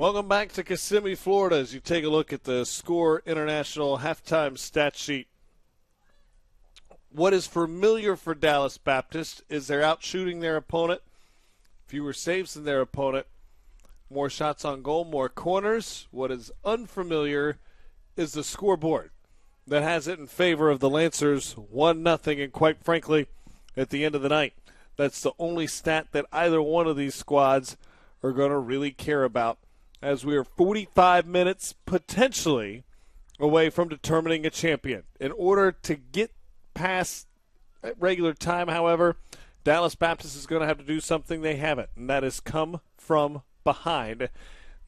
Welcome back to Kissimmee, Florida, as you take a look at the Score International halftime stat sheet. What is familiar for Dallas Baptist is they're out shooting their opponent, fewer saves than their opponent, more shots on goal, more corners. What is unfamiliar is the scoreboard that has it in favor of the Lancers 1-0, and quite frankly, at the end of the night, that's the only stat that either one of these squads are going to really care about, as we are 45 minutes potentially away from determining a champion. In order to get past regular time, however, Dallas Baptist is going to have to do something they haven't, and that is come from behind.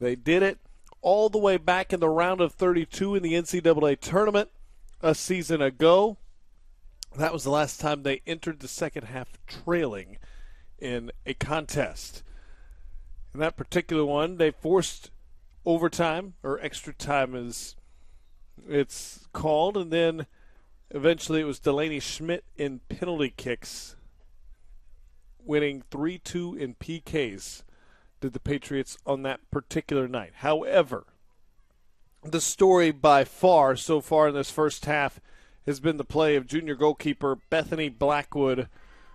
They did it all the way back in the round of 32 in the NCAA tournament a season ago. That was the last time they entered the second half trailing in a contest. In that particular one, they forced overtime, or extra time as it's called, and then eventually it was Delaney Schmidt in penalty kicks, winning 3-2 in PKs, did the Patriots on that particular night. However, the story by far so far in this first half has been the play of junior goalkeeper Bethany Blackwood,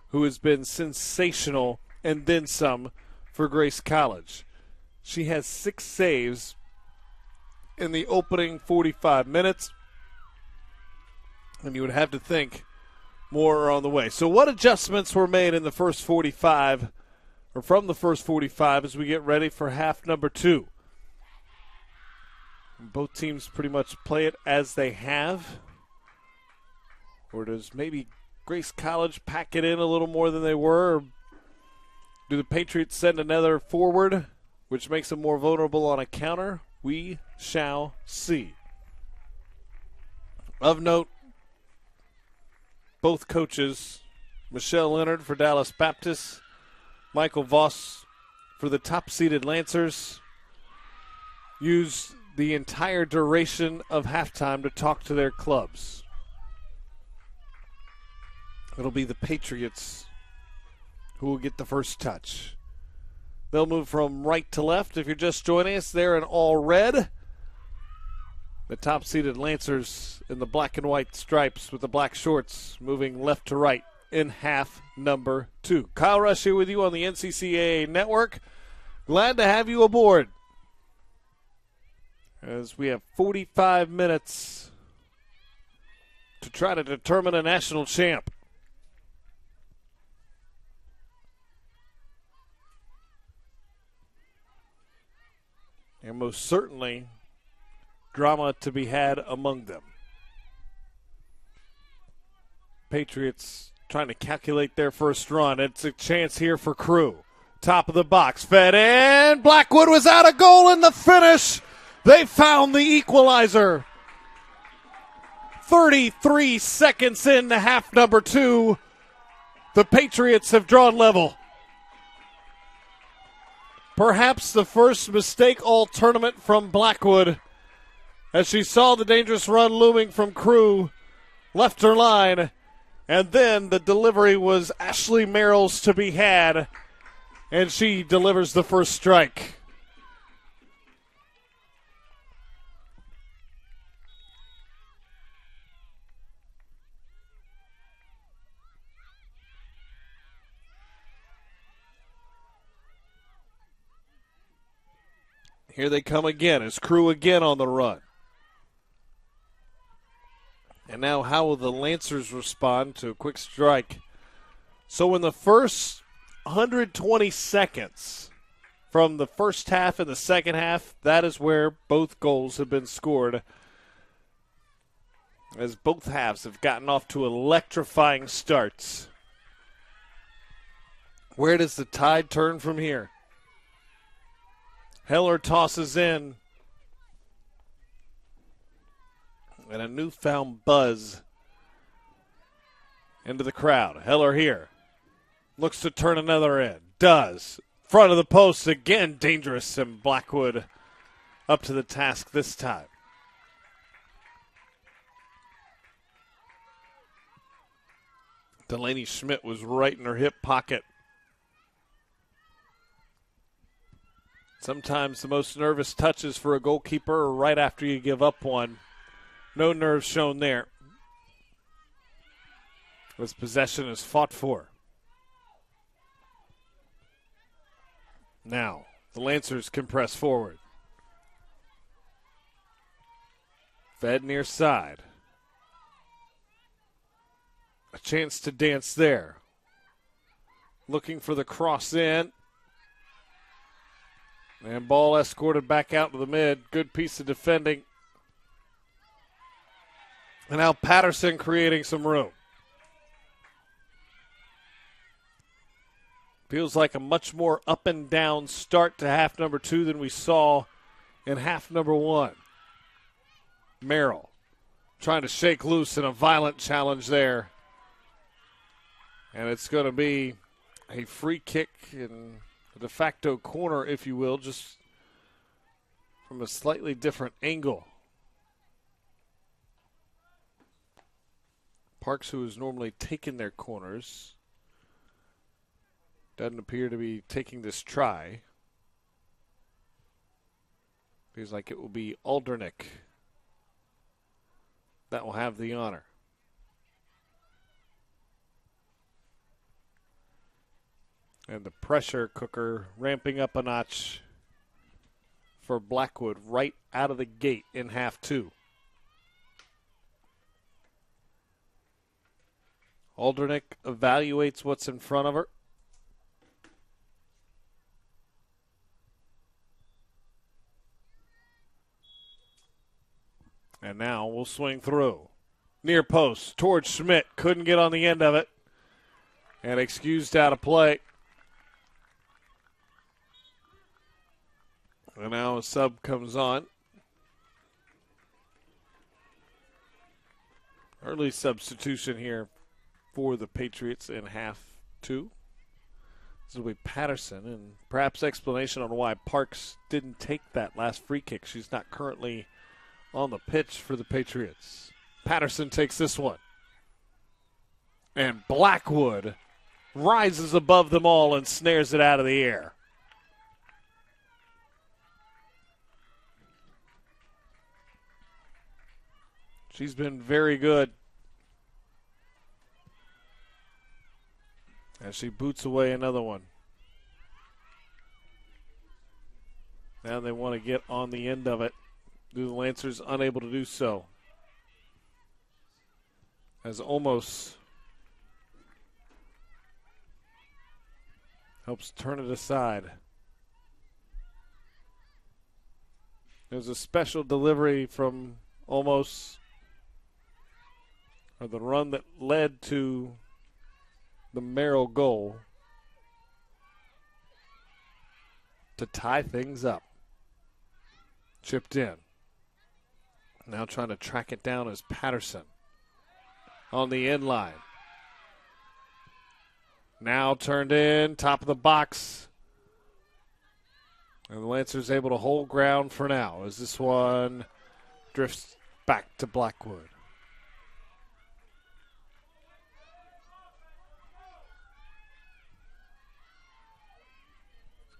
who has been sensational and then some for Grace College. She has 6 saves in the opening 45 minutes, and you would have to think more are on the way. So what adjustments were made in the first 45, or from the first 45, as we get ready for half number 2? Both teams pretty much play it as they have. Or does maybe Grace College pack it in a little more than they were? Or do the Patriots send another forward, which makes them more vulnerable on a counter? We shall see. Of note, both coaches, Michelle Leonard for Dallas Baptist, Michael Voss for the top-seeded Lancers, used the entire duration of halftime to talk to their clubs. It'll be the Patriots who will get the first touch. They'll move from right to left. If you're just joining us, they're in all red. The top-seeded Lancers in the black and white stripes with the black shorts, moving left to right in half number 2. Kyle Rush here with you on the NCCAA Network. Glad to have you aboard, as we have 45 minutes to try to determine a national champ. And most certainly, drama to be had among them. Patriots trying to calculate their first run. It's a chance here for Crew. Top of the box, fed in. Blackwood was out of goal in the finish. They found the equalizer. 33 seconds into half number 2. The Patriots have drawn level. Perhaps the first mistake all tournament from Blackwood, as she saw the dangerous run looming from Crew, left her line, and then the delivery was Ashley Merrill's to be had, and she delivers the first strike. Here they come again. It's Crew again on the run. And now how will the Lancers respond to a quick strike? So in the first 120 seconds from the first half and the second half, that is where both goals have been scored, as both halves have gotten off to electrifying starts. Where does the tide turn from here? Heller tosses in, and a newfound buzz into the crowd. Heller here. Looks to turn another in. Does. Front of the post again, dangerous, and Blackwood up to the task this time. Delaney Schmidt was right in her hip pocket. Sometimes the most nervous touches for a goalkeeper are right after you give up one. No nerves shown there. As possession is fought for. Now, the Lancers can press forward. Fed near side. A chance to dance there. Looking for the cross in. And ball escorted back out to the mid. Good piece of defending. And now Patterson creating some room. Feels like a much more up and down start to half number 2 than we saw in half number 1. Merrill trying to shake loose in a violent challenge there. And it's going to be a free kick in a de facto corner, if you will, just from a slightly different angle. Parks, who is normally taking their corners, doesn't appear to be taking this try. Feels like it will be Aldernick that will have the honor. And the pressure cooker ramping up a notch for Blackwood right out of the gate in half 2. Aldernick evaluates what's in front of her. And now we'll swing through. Near post towards Schmidt. Couldn't get on the end of it. And excused out of play. And now a sub comes on. Early substitution here for the Patriots in half 2. This will be Patterson, and perhaps explanation on why Parks didn't take that last free kick. She's not currently on the pitch for the Patriots. Patterson takes this one. And Blackwood rises above them all and snares it out of the air. She's been very good. As she boots away another one. Now they want to get on the end of it. The Lancers unable to do so. As almost helps turn it aside. There's a special delivery from almost, or the run that led to the Merrill goal to tie things up. Chipped in. Now trying to track it down is Patterson on the end line. Now turned in, top of the box. And the Lancers able to hold ground for now as this one drifts back to Blackwood.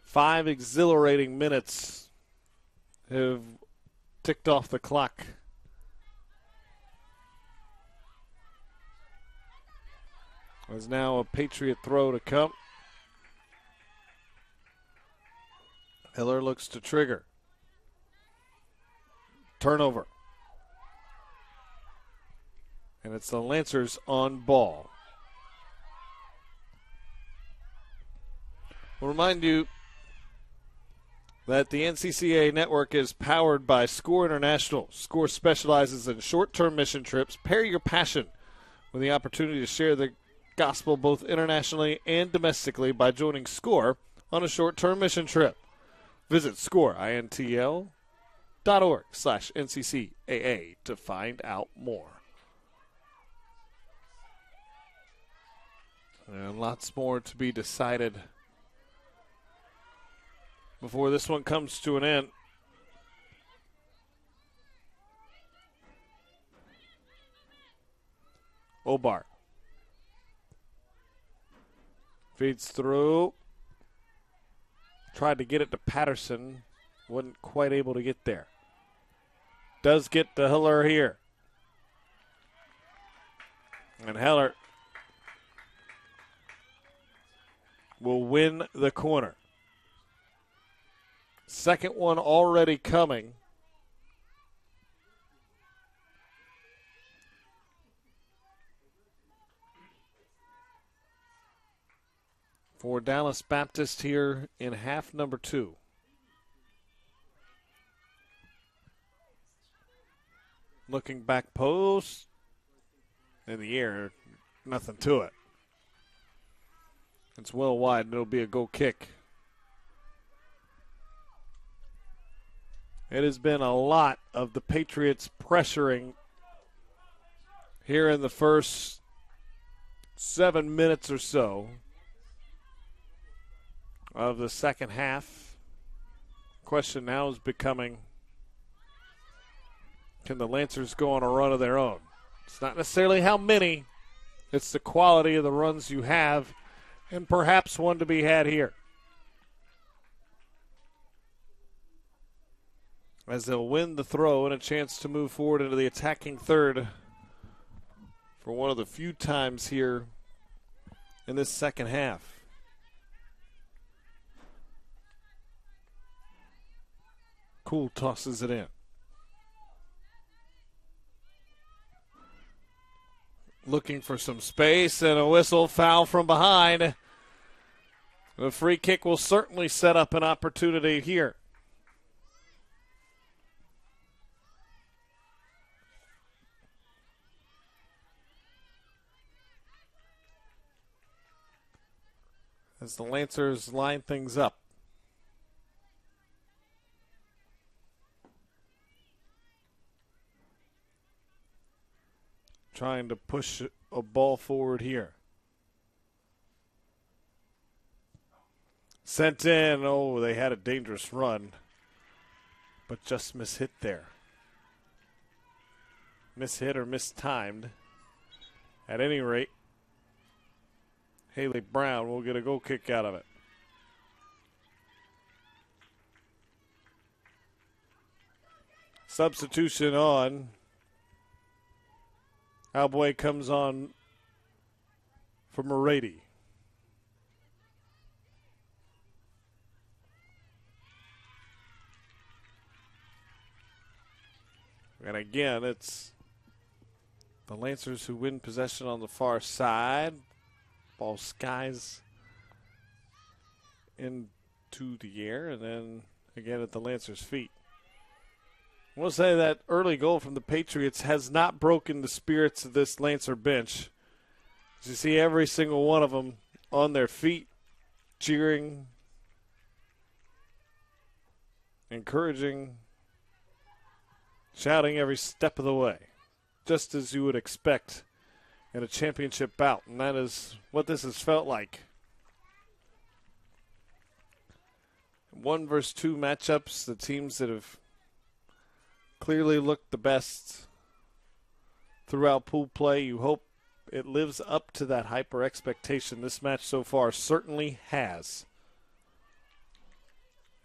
Five exhilarating minutes have ticked off the clock. There's now a Patriot throw to come. Hiller looks to trigger. Turnover. And it's the Lancers on ball. We'll remind you that the NCCAA network is powered by SCORE International. SCORE specializes in short-term mission trips. Pair your passion with the opportunity to share the gospel both internationally and domestically by joining SCORE on a short-term mission trip. Visit scoreintl.org/NCCAA to find out more. And lots more to be decided before this one comes to an end. Obar feeds through. Tried to get it to Patterson. Wasn't quite able to get there. Does get to Heller here. And Heller will win the corner. Second one already coming. For Dallas Baptist here in half number 2. Looking back post. In the air, nothing to it. It's well wide, and it'll be a goal kick. It has been a lot of the Patriots pressuring here in the first 7 minutes or so of the second half. Question now is becoming, can the Lancers go on a run of their own? It's not necessarily how many, it's the quality of the runs you have, and perhaps one to be had here. As they'll win the throw and a chance to move forward into the attacking third for one of the few times here in this second half. Cool tosses it in. Looking for some space and a whistle, foul from behind. The free kick will certainly set up an opportunity here. As the Lancers line things up. Trying to push a ball forward here. Sent in. Oh, they had a dangerous run, but just mishit there. Mishit or mistimed. At any rate, Haley Brown will get a goal kick out of it. Substitution on. Alboy comes on for Morady. And again, it's the Lancers who win possession on the far side. Ball skies into the air, and then again at the Lancers' feet. I will say that early goal from the Patriots has not broken the spirits of this Lancer bench. As you see every single one of them on their feet, cheering, encouraging, shouting every step of the way, just as you would expect in a championship bout, and that is what this has felt like. 1 versus 2 matchups, the teams that have clearly looked the best throughout pool play. You hope it lives up to that hyper expectation. This match so far certainly has.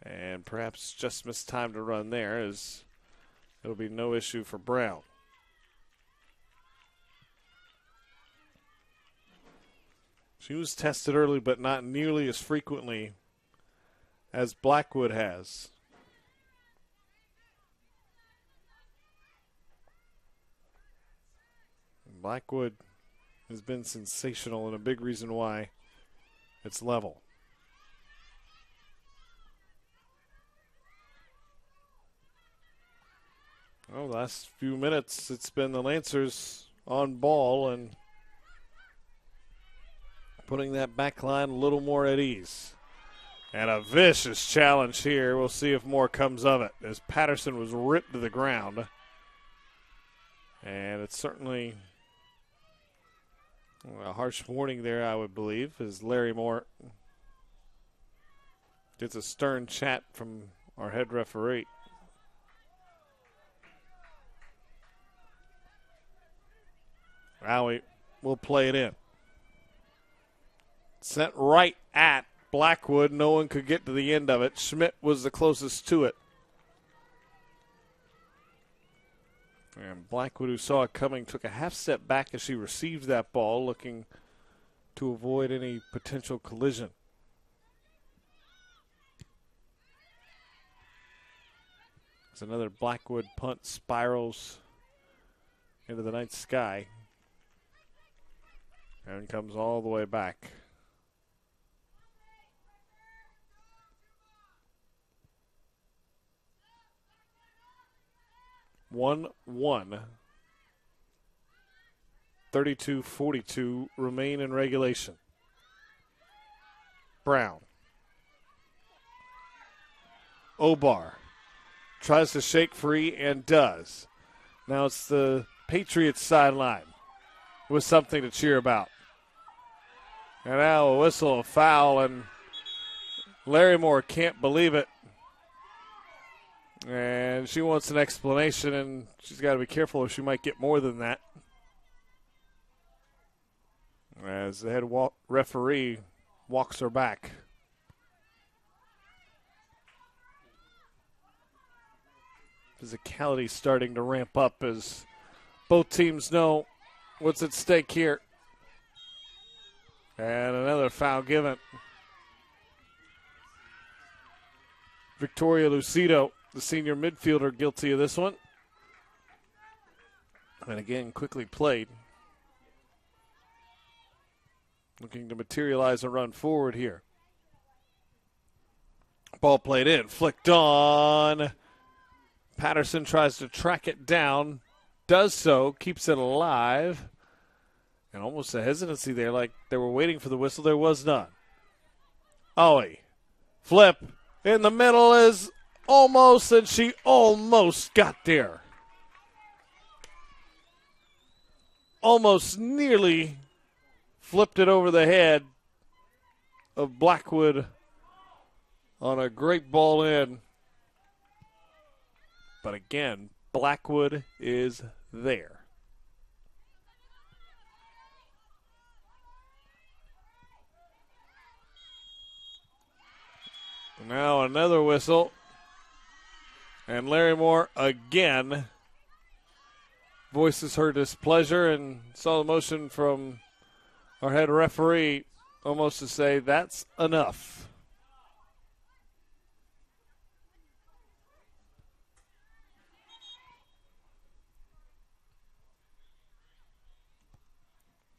And perhaps just missed time to run there, as it'll be no issue for Brown. She was tested early, but not nearly as frequently as Blackwood has. Blackwood has been sensational and a big reason why it's level. Well, the last few minutes, it's been the Lancers on ball and putting that back line a little more at ease. And a vicious challenge here. We'll see if more comes of it, as Patterson was ripped to the ground. And it's certainly a harsh warning there, I would believe, as Larry Moore gets a stern chat from our head referee. Now we'll play it in. Sent right at Blackwood. No one could get to the end of it. Schmidt was the closest to it. And Blackwood, who saw it coming, took a half step back as she received that ball, looking to avoid any potential collision. As another Blackwood punt spirals into the night sky and comes all the way back. One. 32-42 remain in regulation. Brown. Obar tries to shake free and does. Now it's the Patriots sideline with something to cheer about. And now a whistle, a foul, and Larry Moore can't believe it. And she wants an explanation, and she's got to be careful or she might get more than that. As the head referee walks her back. Physicality starting to ramp up as both teams know what's at stake here. And another foul given. Victoria Lucido, the senior midfielder, guilty of this one. And again, quickly played. Looking to materialize a run forward here. Ball played in, flicked on. Patterson tries to track it down, does so, keeps it alive. And almost a hesitancy there, like they were waiting for the whistle. There was none. Ollie, flip, in the middle is almost, and she almost got there. Almost nearly flipped it over the head of Blackwood on a great ball in. But again, Blackwood is there. Now another whistle. And Larry Moore again voices her displeasure and saw the motion from our head referee almost to say, that's enough.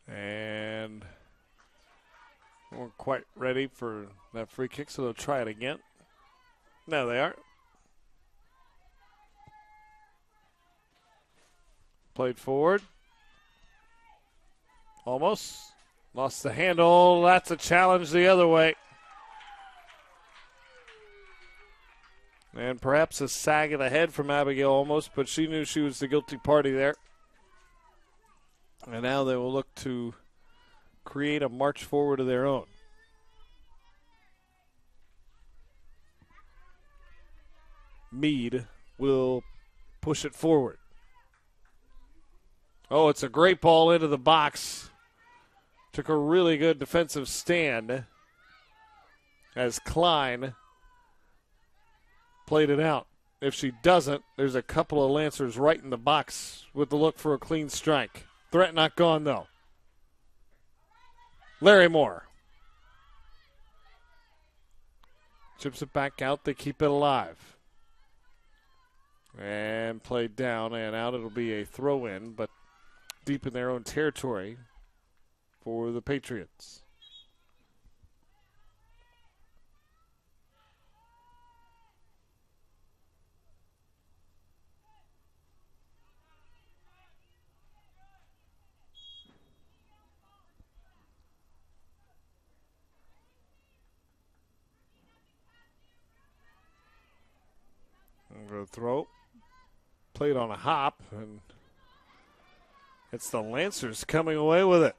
And weren't quite ready for that free kick, so they'll try it again. No, they aren't. Played forward. Almost. Lost the handle. That's a challenge the other way. And perhaps a sag of the head from Abigail almost, but she knew she was the guilty party there. And now they will look to create a march forward of their own. Meade will push it forward. Oh, it's a great ball into the box. Took a really good defensive stand as Klein played it out. If she doesn't, there's a couple of Lancers right in the box with the look for a clean strike. Threat not gone, though. Larry Moore. Chips it back out. They keep it alive. And played down and out. It'll be a throw-in, but deep in their own territory for the Patriots. The throw played on a hop, and it's the Lancers coming away with it.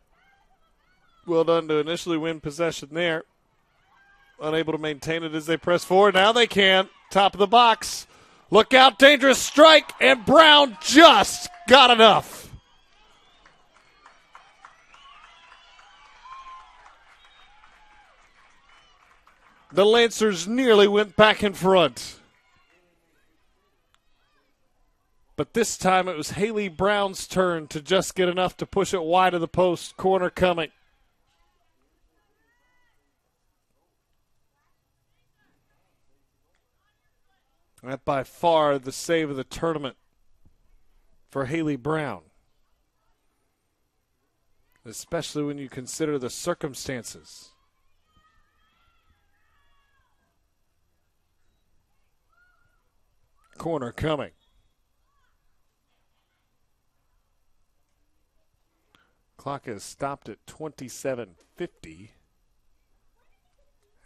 Well done to initially win possession there. Unable to maintain it as they press forward. Now they can. Top of the box. Look out, dangerous strike, and Brown just got enough. The Lancers nearly went back in front. But this time it was Haley Brown's turn to just get enough to push it wide of the post. Corner coming. That by far the save of the tournament for Haley Brown. Especially when you consider the circumstances. Corner coming. Clock is stopped at 27:50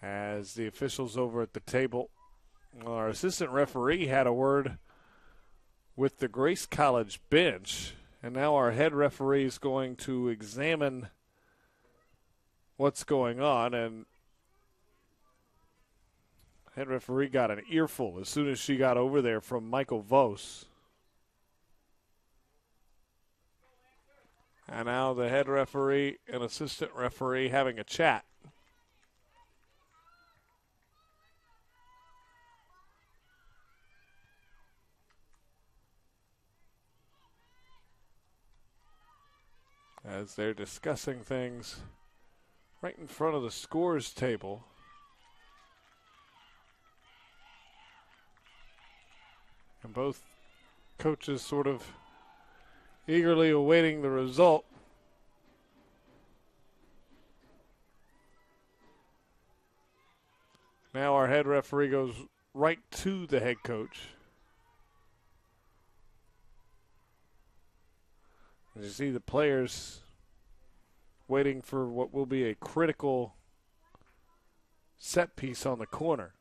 as the officials over at the table. Our assistant referee had a word with the Grace College bench, and now our head referee is going to examine what's going on, and head referee got an earful as soon as she got over there from Michael Vos. And now the head referee and assistant referee having a chat. As they're discussing things right in front of the scores table. And both coaches sort of eagerly awaiting the result. Now our head referee goes right to the head coach. As you see the players waiting for what will be a critical set piece on the corner.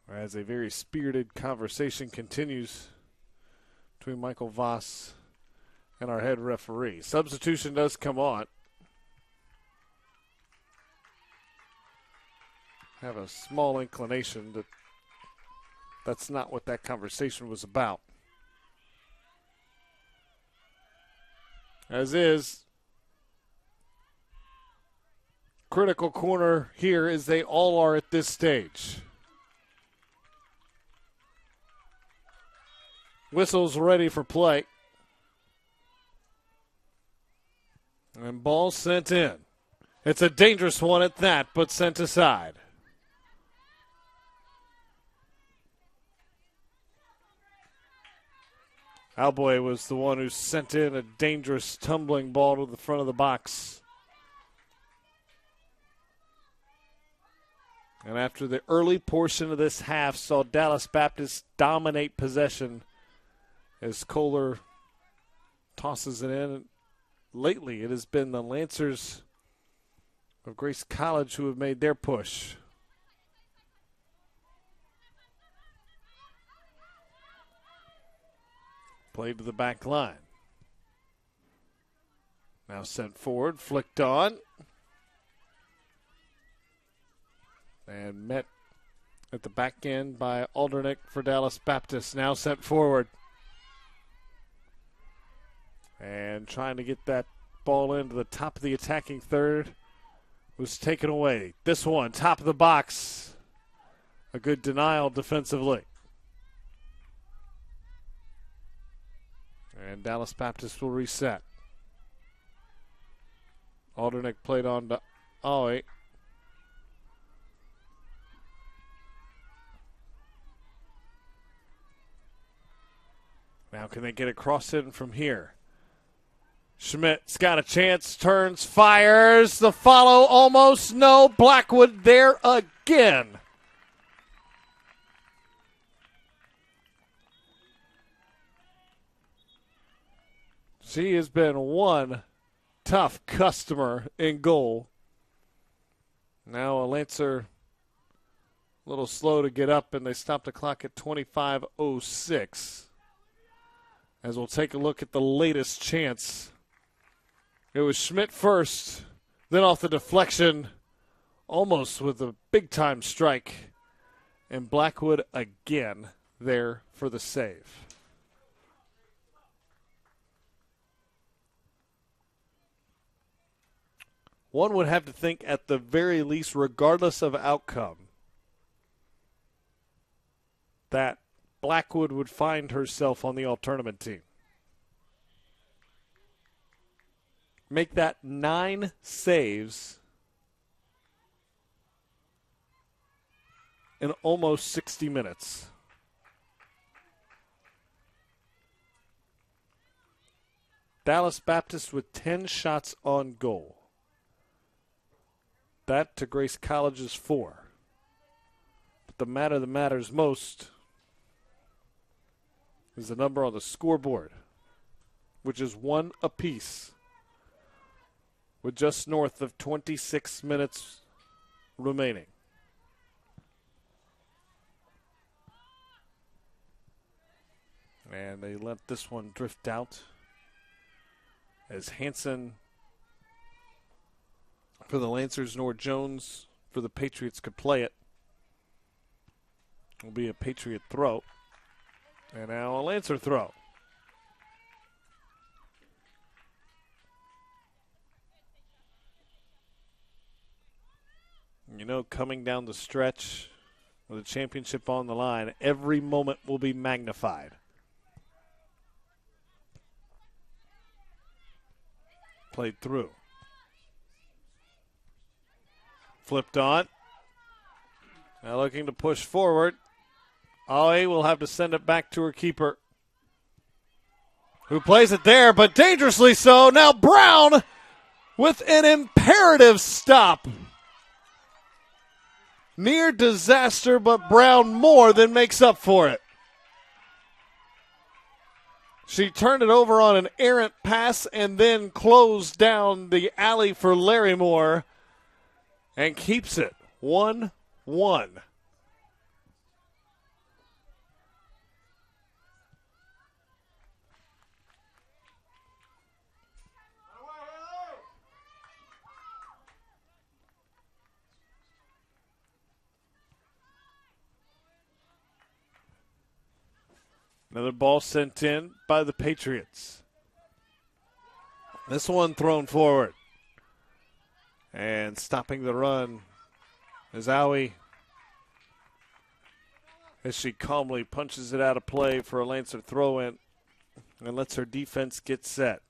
As a very spirited conversation continues between Michael Voss and our head referee. Substitution does come on. I have a small inclination that that's not what that conversation was about. As is, critical corner here as they all are at this stage. Whistles ready for play. And ball sent in. It's a dangerous one at that, but sent aside. Alboy was the one who sent in a dangerous tumbling ball to the front of the box. And after the early portion of this half saw Dallas Baptist dominate possession as Kohler tosses it in. Lately, it has been the Lancers of Grace College who have made their push. Played to the back line. Now sent forward, flicked on. And met at the back end by Aldernick for Dallas Baptist. Now sent forward. And trying to get that ball into the top of the attacking third was taken away. This one, top of the box. A good denial defensively. And Dallas Baptist will reset. Aldernick played on to Ollie. Now can they get across it from here? Schmidt's got a chance, turns, fires. The follow almost, no. Blackwood there again. She has been one tough customer in goal. Now a Lancer a little slow to get up, and they stop the clock at 25:06. As we'll take a look at the latest chance. It was Schmidt first, then off the deflection, almost with a big-time strike. And Blackwood again. there for the save. One would have to think at the very least, regardless of outcome, that Blackwood would find herself on the all-tournament team. Make that 9 saves in almost 60 minutes. Dallas Baptist with 10 shots on goal. That to Grace College's 4. But the matter that matters most is the number on the scoreboard, which is 1 apiece with just north of 26 minutes remaining. And they let this one drift out as Hanson for the Lancers nor Jones for the Patriots could play it. Will be a Patriot throw. And now a Lancer throw. You know, coming down the stretch with a championship on the line, every moment will be magnified. Played through. Flipped on. Now looking to push forward. Ollie will have to send it back to her keeper, who plays it there, but dangerously so. Now Brown with an imperative stop. Near disaster, but Brown more than makes up for it. She turned it over on an errant pass and then closed down the alley for Larrymore and keeps it 1-1. Another ball sent in by the Patriots. This one thrown forward. And stopping the run is Owie as she calmly punches it out of play for a Lancer throw-in and lets her defense get set.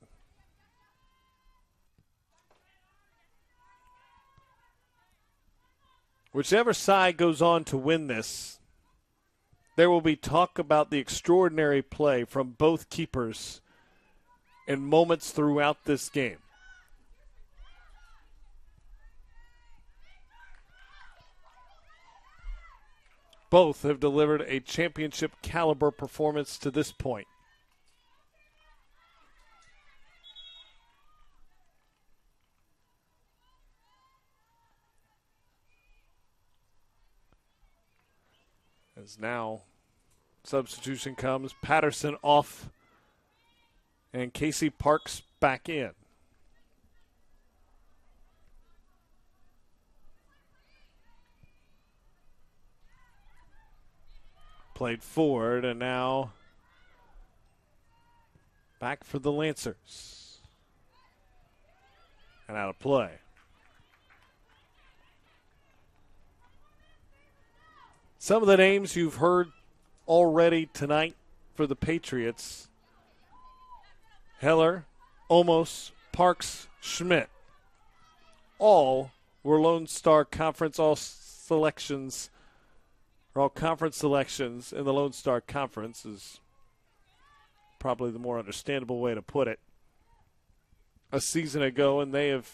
Whichever side goes on to win this, there will be talk about the extraordinary play from both keepers in moments throughout this game. Both have delivered a championship caliber performance to this point. As now substitution comes, Patterson off and Casey Parks back in. Played forward and now back for the Lancers. And out of play. Some of the names you've heard already tonight for the Patriots: Heller, Omos, Parks, Schmidt. All were Lone Star Conference all selections, or all conference selections in the Lone Star Conference is probably the more understandable way to put it. A season ago, and they have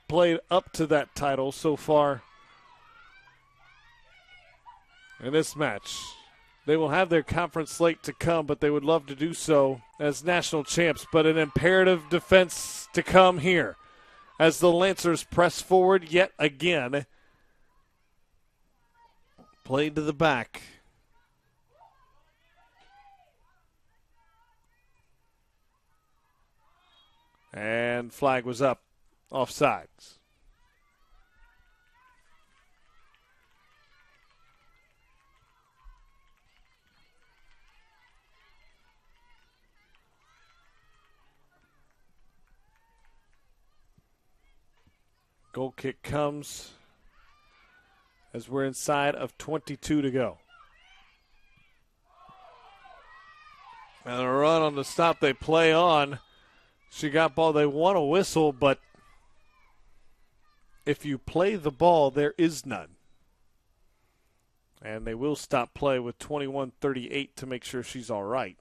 played up to that title so far. In this match, they will have their conference slate to come, but they would love to do so as national champs. But an imperative defense to come here as the Lancers press forward yet again. Played to the back. And flag was up, offsides. Goal kick comes as we're inside of 22 to go. And a run on the stop, they play on. She got ball. They want a whistle, but if you play the ball, there is none. And they will stop play with 21:38 to make sure she's all right.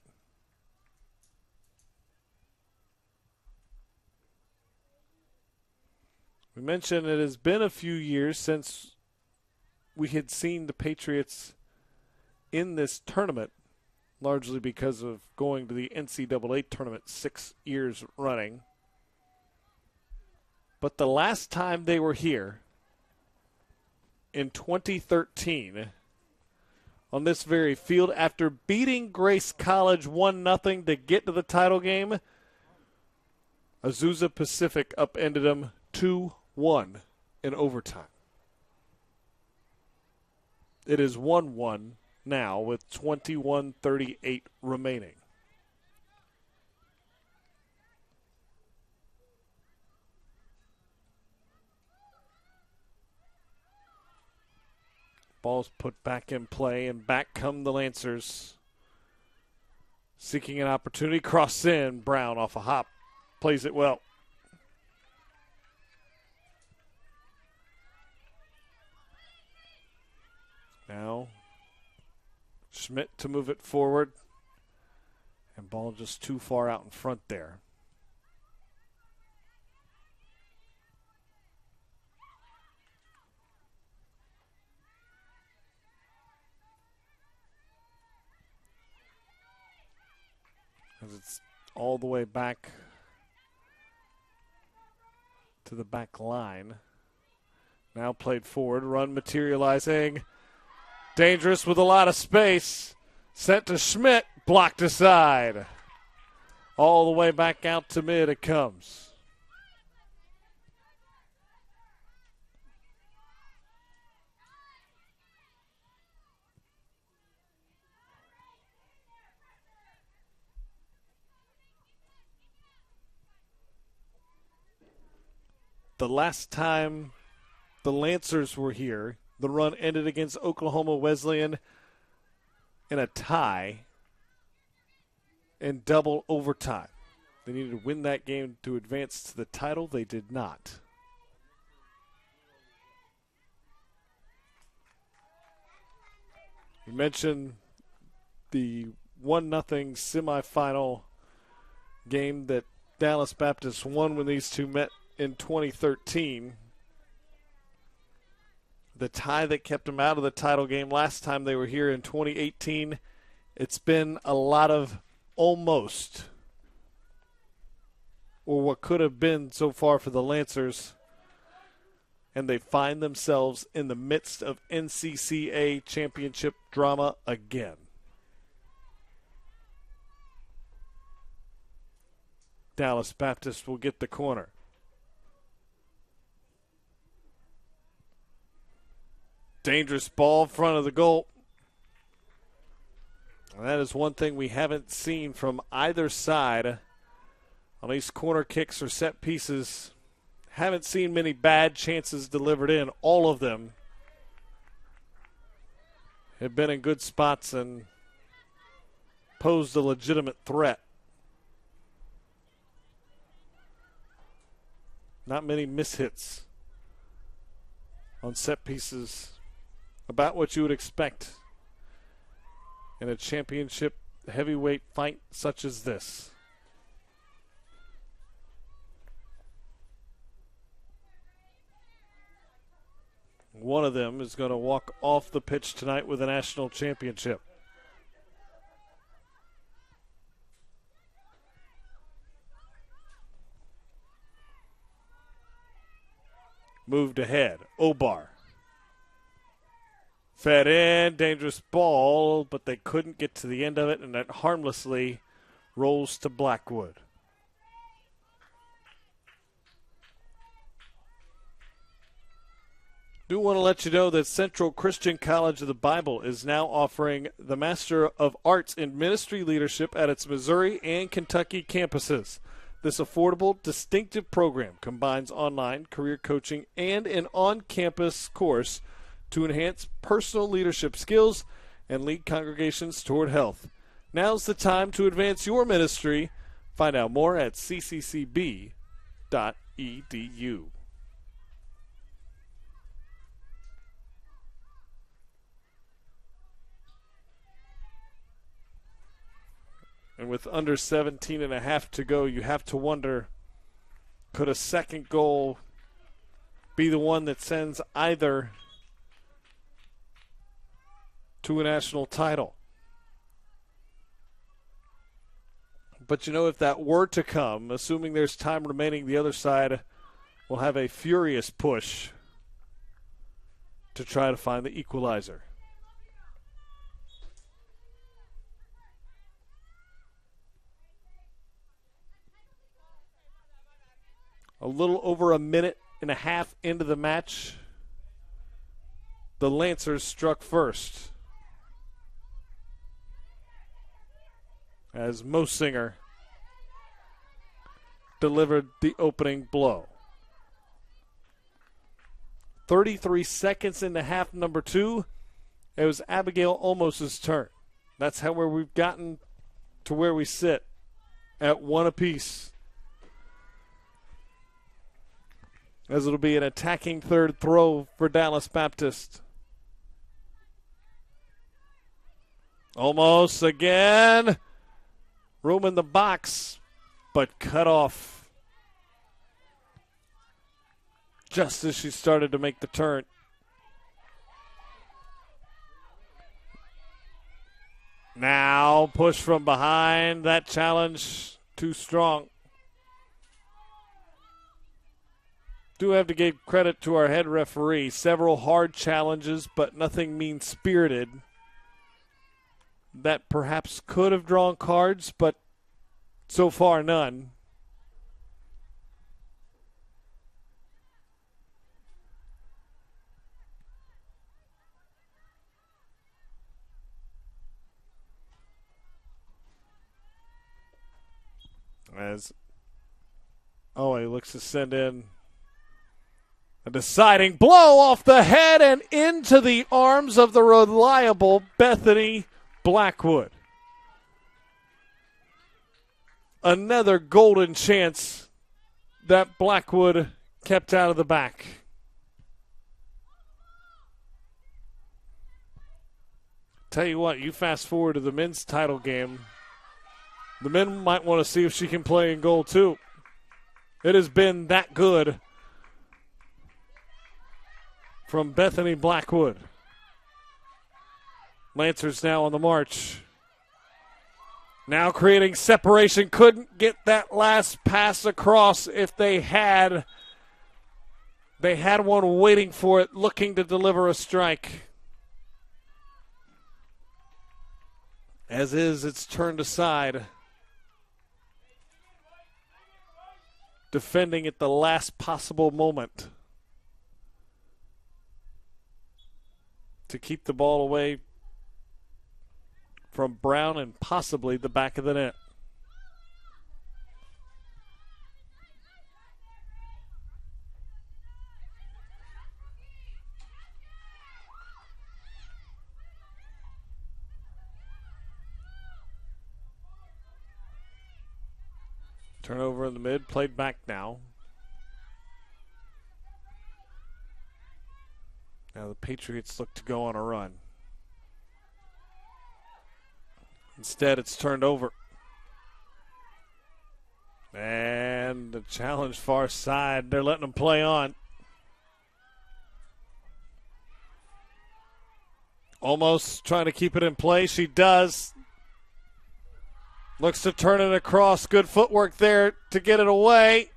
We mentioned it has been a few years since we had seen the Patriots in this tournament, largely because of going to the NCAA tournament 6 years running. But the last time they were here, in 2013, on this very field, after beating Grace College 1-0 to get to the title game, Azusa Pacific upended them 2-1 in overtime. It is 1-1 now with 21:38 remaining. Ball's put back in play, and back come the Lancers. Seeking an opportunity, cross in. Brown off a hop. Plays it well. Now, Schmidt to move it forward. And ball just too far out in front there. As it's all the way back to the back line. Now played forward, run materializing. Dangerous with a lot of space. Sent to Schmidt, blocked aside. All the way back out to mid it comes. The last time the Lancers were here, the run ended against Oklahoma Wesleyan in a tie in double overtime. They needed to win that game to advance to the title. They did not. You mentioned the 1-0 semifinal game that Dallas Baptist won when these two met in 2013. The tie that kept them out of the title game last time they were here in 2018. It's been a lot of almost, or what could have been so far for the Lancers, and they find themselves in the midst of NCCAA championship drama again. Dallas Baptist will get the corner. Dangerous ball in front of the goal. And that is one thing we haven't seen from either side on these corner kicks or set pieces. Haven't seen many bad chances delivered in. All of them have been in good spots and posed a legitimate threat. Not many mishits on set pieces. About what you would expect in a championship heavyweight fight such as this. One of them is going to walk off the pitch tonight with a national championship. Moved ahead. Obar. Fed in, dangerous ball, but they couldn't get to the end of it, and it harmlessly rolls to Blackwood. Do want to let you know that Central Christian College of the Bible is now offering the Master of Arts in Ministry Leadership at its Missouri and Kentucky campuses. This affordable, distinctive program combines online career coaching and an on-campus course to enhance personal leadership skills and lead congregations toward health. Now's the time to advance your ministry. Find out more at cccb.edu. And with under 17 and a half to go, you have to wonder, could a second goal be the one that sends either to a national title? But you know, if that were to come, assuming there's time remaining, the other side will have a furious push to try to find the equalizer. A little over a minute and a half into the match, the Lancers struck first, as Mosinger delivered the opening blow. 33 seconds into half number 2, it was Abigail Olmos' turn. That's how we've gotten to where we sit at 1 apiece. As it'll be an attacking third throw for Dallas Baptist. Almost again. Room in the box, but cut off just as she started to make the turn. Now push from behind. That challenge too strong. Do have to give credit to our head referee. Several hard challenges, but nothing mean-spirited. That perhaps could have drawn cards, but so far none. He looks to send in a deciding blow off the head and into the arms of the reliable Bethany Blackwood. Another golden chance that Blackwood kept out of the back. Tell you what, you fast forward to the men's title game, the men might want to see if she can play in goal too. It has been that good from Bethany Blackwood. Lancers now on the march. Now creating separation. Couldn't get that last pass across if they had. They had one waiting for it, looking to deliver a strike. As is, it's turned aside. Defending at the last possible moment to keep the ball away from Brown and possibly the back of the net. Turnover in the mid, played back now. Now the Patriots look to go on a run. Instead, it's turned over. And the challenge far side, they're letting them play on. Almost trying to keep it in play. She does. Looks to turn it across. Good footwork there to get it away.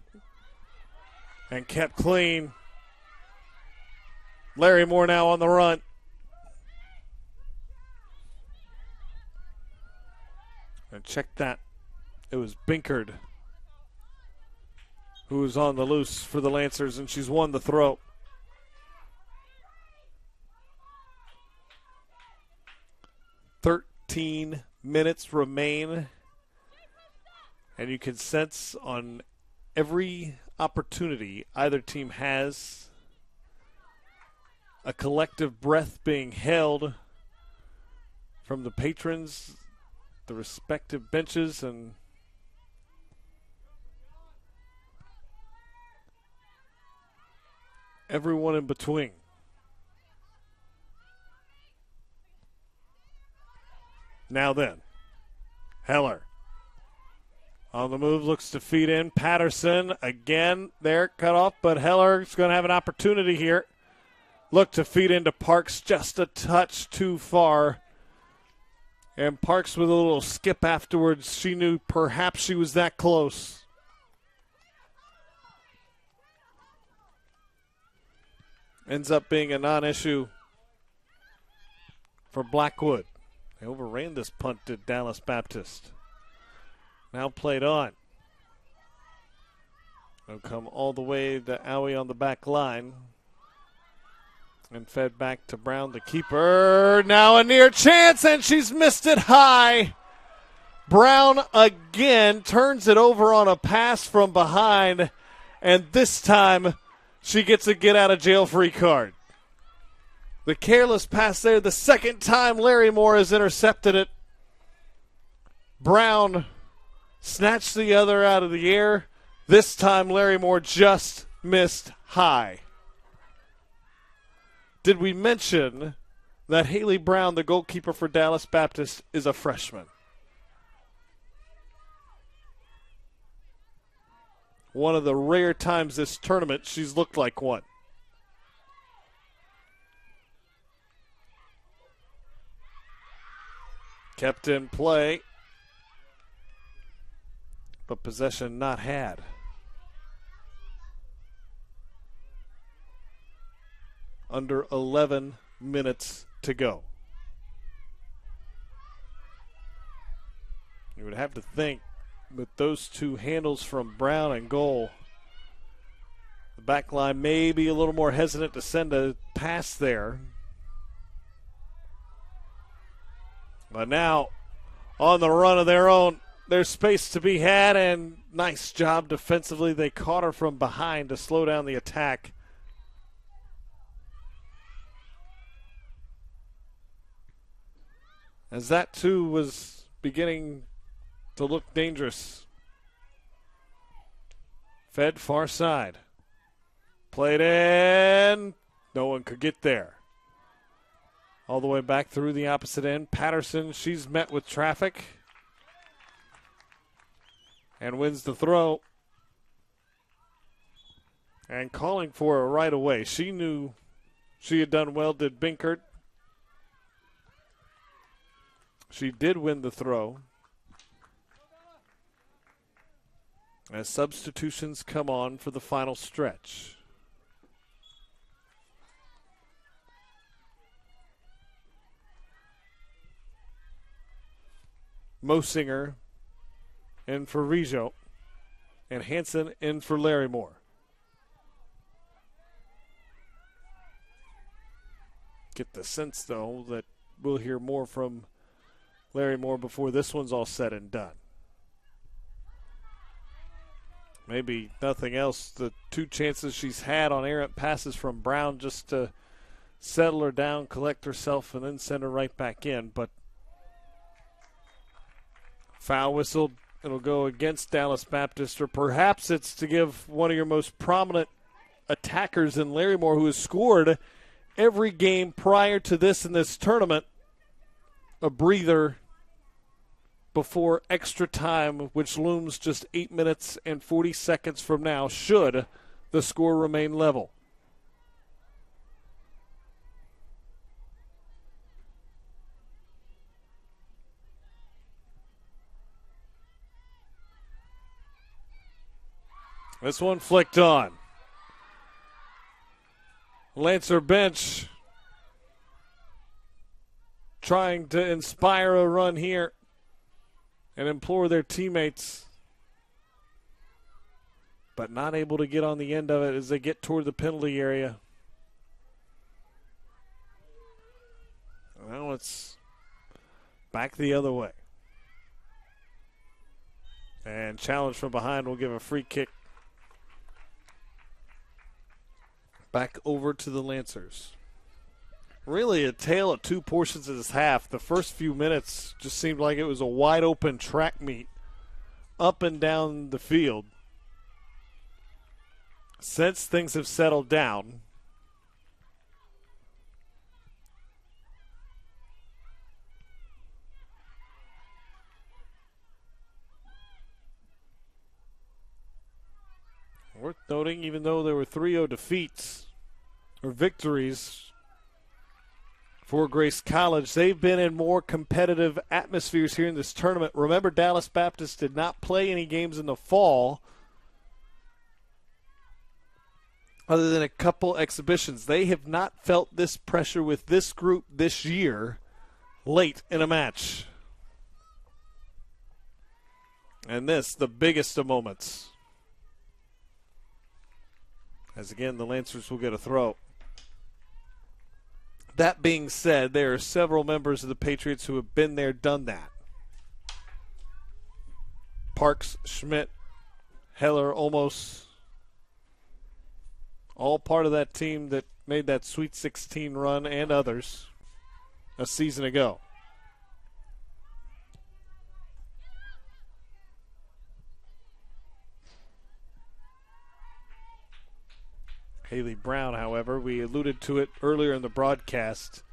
And kept clean. Larry Moore now on the run. And check that. It was Binkard who was on the loose for the Lancers, and she's won the throw. .13 minutes remain And you can sense on every opportunity either team has a collective breath being held from the patrons, the respective benches, and everyone in between. Now then, Heller on the move, looks to feed in. Patterson again there, cut off, but Heller's going to have an opportunity here. Look to feed into Parks, just a touch too far. And Parks with a little skip afterwards. She knew perhaps she was that close. Ends up being a non-issue for Blackwood. They overran this punt to Dallas Baptist. Now played on. They'll come all the way to Owie on the back line. And fed back to Brown, the keeper. Now a near chance, and she's missed it high. Brown again turns it over on a pass from behind. And this time she gets a get-out-of-jail-free card. The careless pass there, the second time Larry Moore has intercepted it. Brown snatched the other out of the air. This time Larry Moore just missed high. Did we mention that Haley Brown, the goalkeeper for Dallas Baptist, is a freshman? One of the rare times this tournament she's looked like one. Kept in play, but possession not had. Under 11 minutes to go. You would have to think with those two handles from Brown and goal, the back line may be a little more hesitant to send a pass there. But now, on the run of their own, there's space to be had, and nice job defensively. They caught her from behind to slow down the attack. As that, too, was beginning to look dangerous. Fed far side. Played in. No one could get there. All the way back through the opposite end. Patterson, she's met with traffic. And wins the throw. And calling for her right away. She knew she had done well, did Binkert. She did win the throw. As substitutions come on for the final stretch. Mosinger in for Rijo, and Hansen in for Larry Moore. Get the sense, though, that we'll hear more from Larry Moore before this one's all said and done. Maybe nothing else, the two chances she's had on errant passes from Brown just to settle her down, collect herself, and then send her right back in. But foul whistled. It'll go against Dallas Baptist, or perhaps it's to give one of your most prominent attackers in Larry Moore, who has scored every game prior to this in this tournament, a breather before extra time, which looms just 8 minutes and 40 seconds from now, should the score remain level. This one flicked on. Lancer bench trying to inspire a run here and implore their teammates, but not able to get on the end of it as they get toward the penalty area. Well, it's back the other way. And challenge from behind will give a free kick back over to the Lancers. Really a tale of two portions of this half. The first few minutes just seemed like it was a wide open track meet up and down the field. Since things have settled down, worth noting, even though there were 3-0 defeats or victories for Grace College, they've been in more competitive atmospheres here in this tournament. Remember, Dallas Baptist did not play any games in the fall other than a couple exhibitions. They have not felt this pressure with this group this year late in a match. And this, the biggest of moments. As again, the Lancers will get a throw. That being said, there are several members of the Patriots who have been there, done that. Parks, Schmidt, Heller, Olmos, all part of that team that made that Sweet 16 run, and others a season ago. Haley Brown, however, we alluded to it earlier in the broadcast,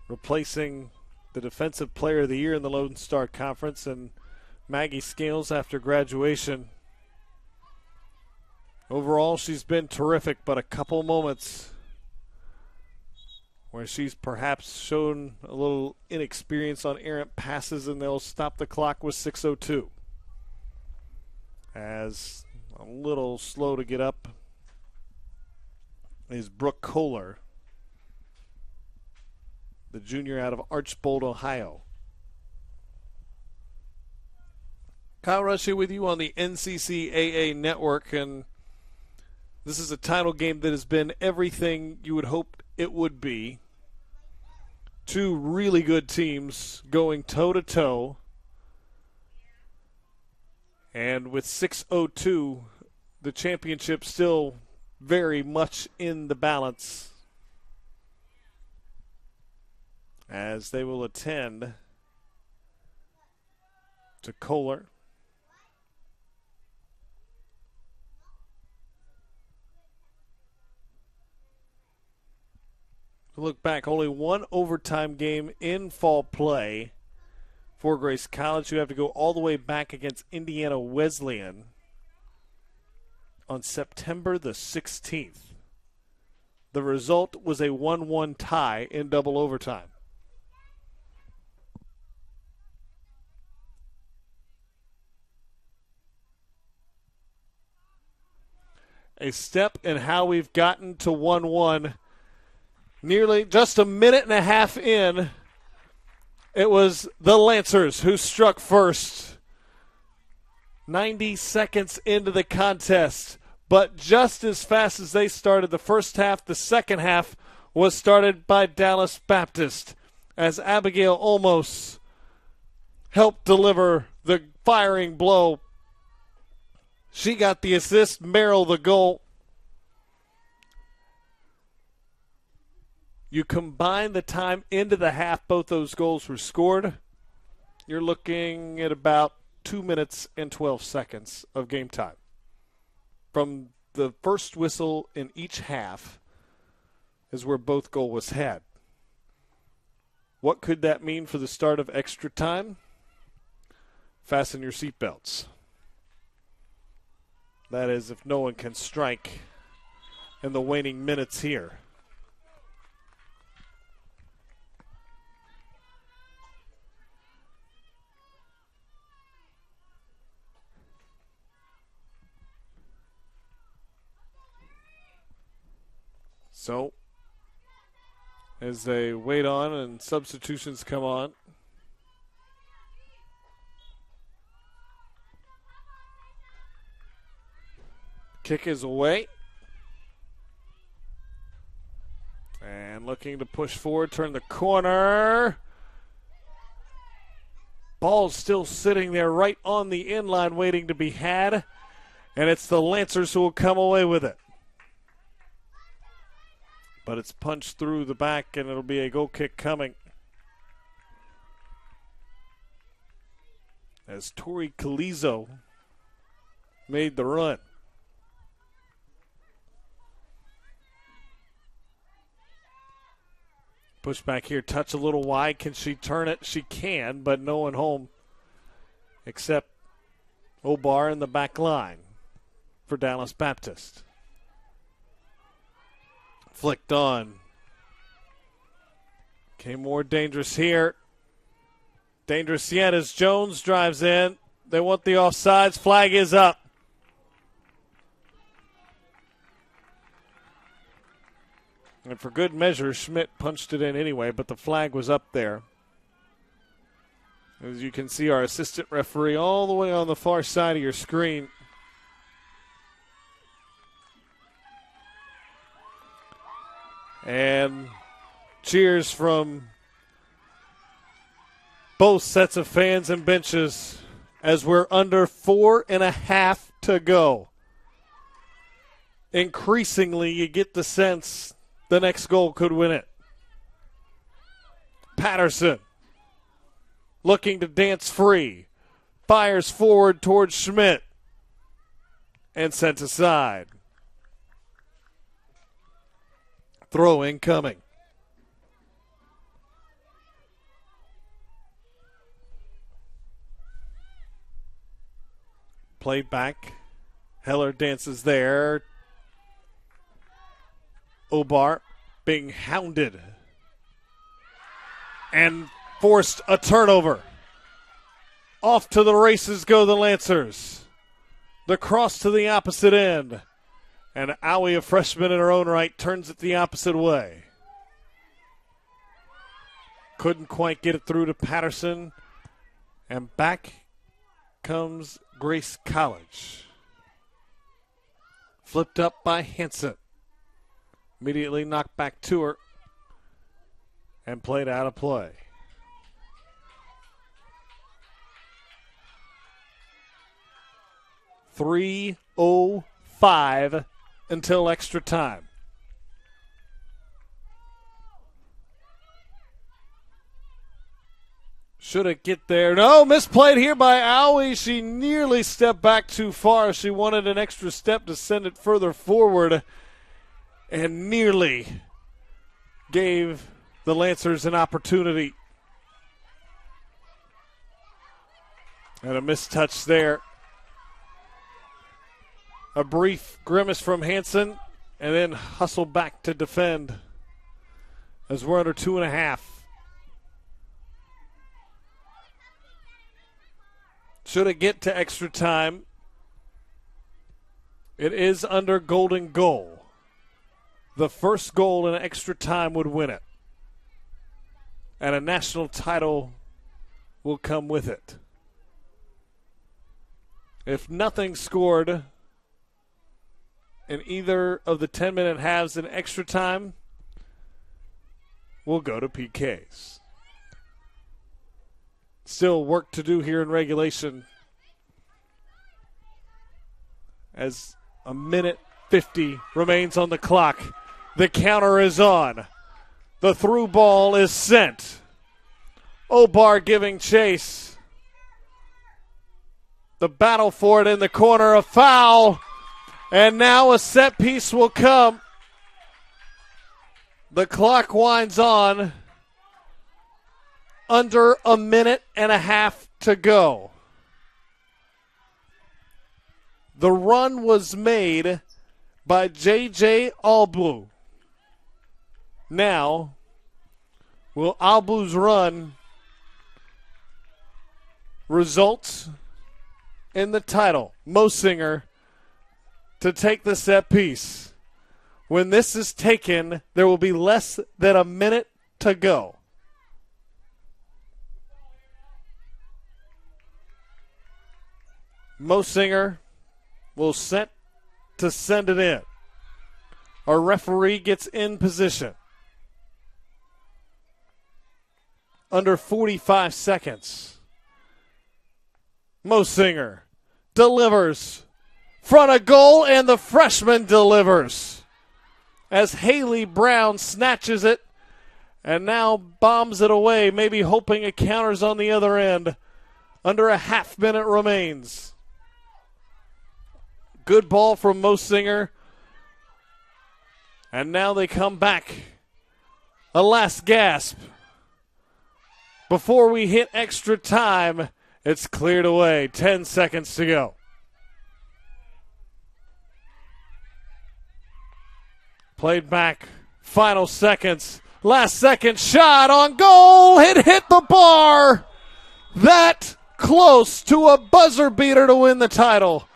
replacing the Defensive Player of the Year in the Lone Star Conference, and Maggie Scales after graduation. Overall, she's been terrific, but a couple moments where she's perhaps shown a little inexperience on errant passes, and they'll stop the clock with 6:02. As a little slow to get up is Brooke Kohler, the junior out of Archbold, Ohio. Kyle Rush here with you on the NCCAA network, and this is a title game that has been everything you would hope it would be. Two really good teams going toe-to-toe. And with 6:02, the championship still very much in the balance, as they will attend to Kohler. Look back, only one overtime game in fall play for Grace College. You have to go all the way back against Indiana Wesleyan on September the 16th. The result was a 1-1 tie in double overtime. A step in how we've gotten to 1-1. Nearly just a minute and a half in, it was the Lancers who struck first. 90 seconds into the contest, but just as fast as they started the first half, the second half was started by Dallas Baptist, as Abigail Olmos helped deliver the firing blow. She got the assist, Merrill the goal. You combine the time into the half, both those goals were scored. You're looking at about 2 minutes and 12 seconds of game time. From the first whistle in each half is where both goals had. What could that mean for the start of extra time? Fasten your seatbelts. That is, if no one can strike in the waning minutes here. So, as they wait on and substitutions come on, kick is away. And looking to push forward, turn the corner. Ball's still sitting there right on the inline waiting to be had, and it's the Lancers who will come away with it. But it's punched through the back, and it'll be a goal kick coming. As Tori Calizzo made the run. Push back here, touch a little wide. Can she turn it? She can, but no one home except Obar in the back line for Dallas Baptist. Flicked on. Came more dangerous here. Dangerous yet as Jones drives in. They want the offsides. Flag is up. And for good measure, Schmidt punched it in anyway, but the flag was up there. As you can see, our assistant referee all the way on the far side of your screen. And cheers from both sets of fans and benches as we're under 4.5 to go. Increasingly, you get the sense the next goal could win it. Patterson looking to dance free. Fires forward towards Schmidt. And sent aside. Throw incoming. Played back. Heller dances there. Obar being hounded and forced a turnover. Off to the races go the Lancers. The cross to the opposite end. And Owie, a freshman in her own right, turns it the opposite way. Couldn't quite get it through to Patterson. And back comes Grace College. Flipped up by Hanson. Immediately knocked back to her and played out of play. .305 until extra time. Should it get there? No, misplayed here by Owie. She nearly stepped back too far. She wanted an extra step to send it further forward and nearly gave the Lancers an opportunity. And a mistouch there. A brief grimace from Hanson and then hustle back to defend as we're under 2.5. Should it get to extra time, it is under golden goal. The first goal in extra time would win it. And a national title will come with it. If nothing scored in either of the 10-minute halves in extra time, we'll go to PKs. Still work to do here in regulation as a minute 50 remains on the clock. The counter is on. The through ball is sent. Obar giving chase. The battle for it in the corner, a foul. And now a set piece will come. The clock winds on. Under a minute and a half to go. The run was made by J.J. Albu. Now, will Albu's run result in the title? Mosinger to take the set piece. When this is taken, there will be less than a minute to go. Mosinger will set to send it in. Our referee gets in position. Under 45 seconds. Mosinger delivers. Front of goal, and the freshman delivers. As Haley Brown snatches it and now bombs it away, maybe hoping it counters on the other end. Under a half minute remains. Good ball from Mosinger. And now they come back. A last gasp. Before we hit extra time, it's cleared away. 10 seconds to go. Played back. Final seconds. Last second shot on goal. It hit the bar. That close to a buzzer beater to win the title.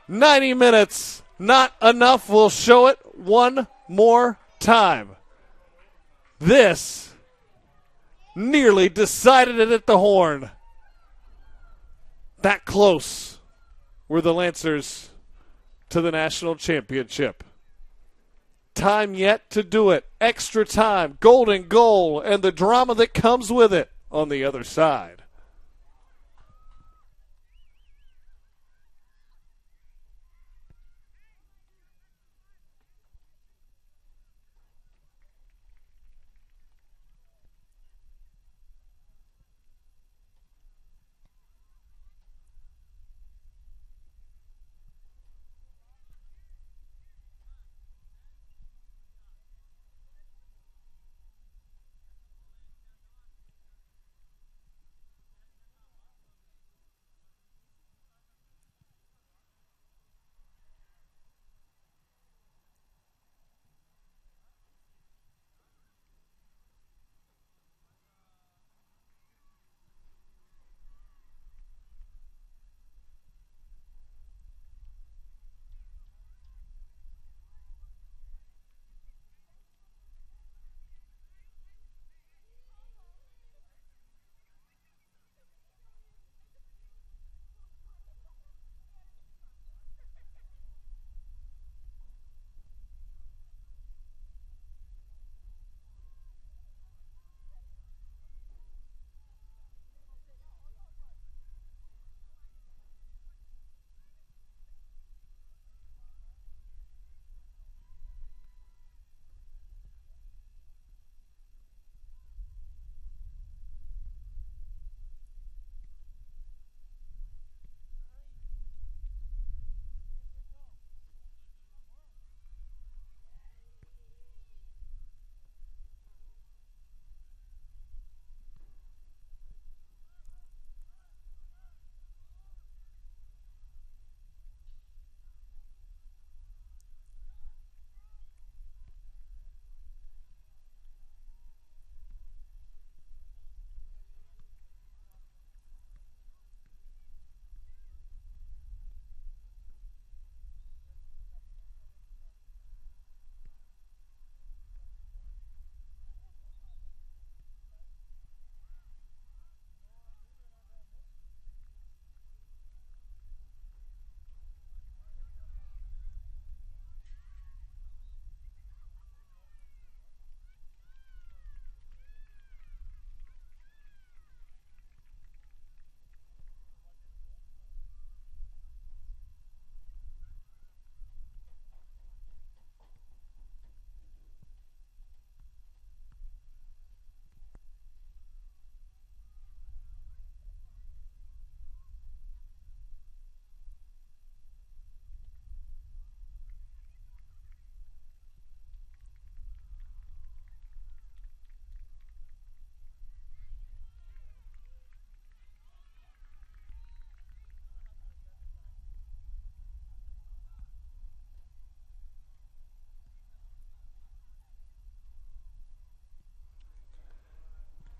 90 minutes. Not enough. We'll show it one more time. This nearly decided it at the horn. That close were the Lancers to the national championship. Time yet to do it. Extra time, golden goal, and the drama that comes with it on the other side.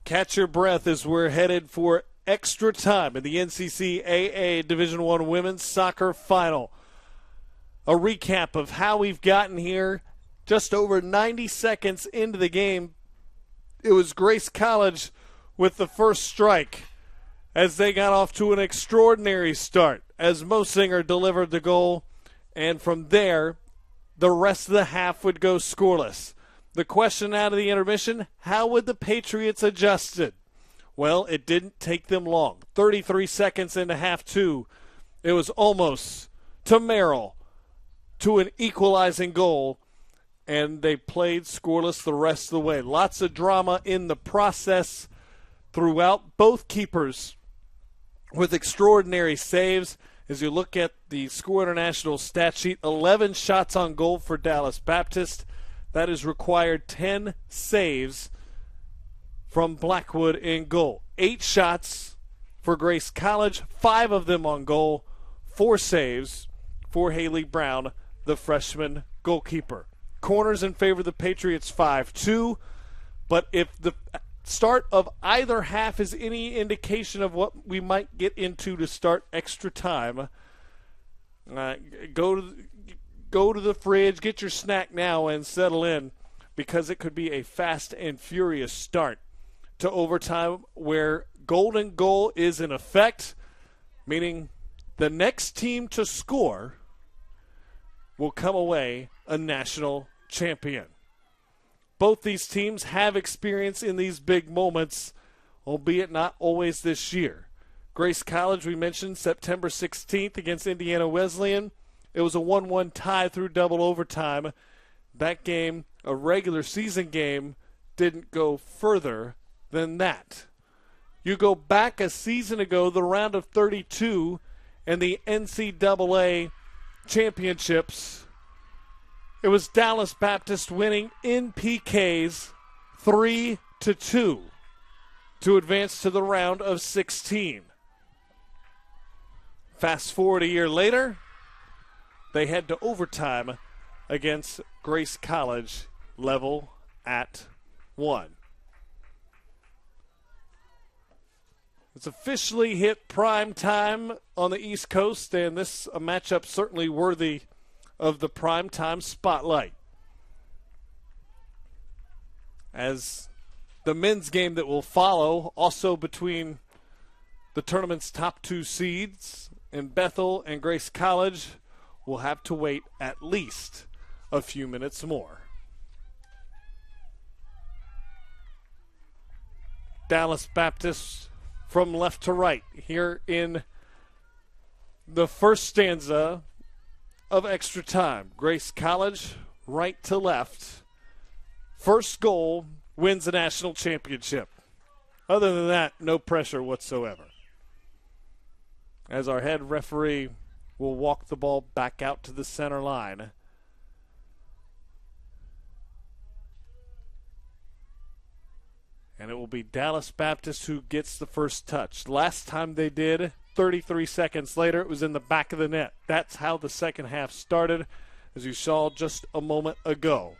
Catch your breath as we're headed for extra time in the NCCAA Division I Women's Soccer Final. A recap of how we've gotten here. Just over 90 seconds into the game, it was Grace College with the first strike as they got off to an extraordinary start as Mosinger delivered the goal, and from there, the rest of the half would go scoreless. The question out of the intermission, how would the Patriots adjust it? Well, it didn't take them long. 33 seconds into half two, it was almost to Merrill to an equalizing goal, and they played scoreless the rest of the way. Lots of drama in the process throughout. Both keepers with extraordinary saves. As you look at the Score International stat sheet, 11 shots on goal for Dallas Baptist. That has required 10 saves from Blackwood in goal. 8 shots for Grace College, 5 of them on goal, 4 saves for Haley Brown, the freshman goalkeeper. Corners in favor of the Patriots 5-2, but if the start of either half is any indication of what we might get into to start extra time, go to the fridge, get your snack now, and settle in, because it could be a fast and furious start to overtime where golden goal is in effect, meaning the next team to score will come away a national champion. Both these teams have experience in these big moments, albeit not always this year. Grace College, we mentioned, September 16th against Indiana Wesleyan. It was a 1-1 tie through double overtime. That game, a regular season game, didn't go further than that. You go back a season ago, the round of 32 and the NCAA championships, it was Dallas Baptist winning in PKs 3-2 to advance to the round of 16. Fast forward a year later, they head to overtime against Grace College, level at 1. It's officially hit prime time on the East Coast, and this a matchup certainly worthy of the prime time spotlight. As the men's game that will follow, also between the tournament's top 2 seeds in Bethel and Grace College, will have to wait at least a few minutes more. Dallas Baptist from left to right here in the first stanza of extra time. Grace College right to left. First goal wins the national championship. Other than that, no pressure whatsoever. As our head referee will walk the ball back out to the center line. And it will be Dallas Baptist who gets the first touch. Last time they did, 33 seconds later, it was in the back of the net. That's how the second half started, as you saw just a moment ago.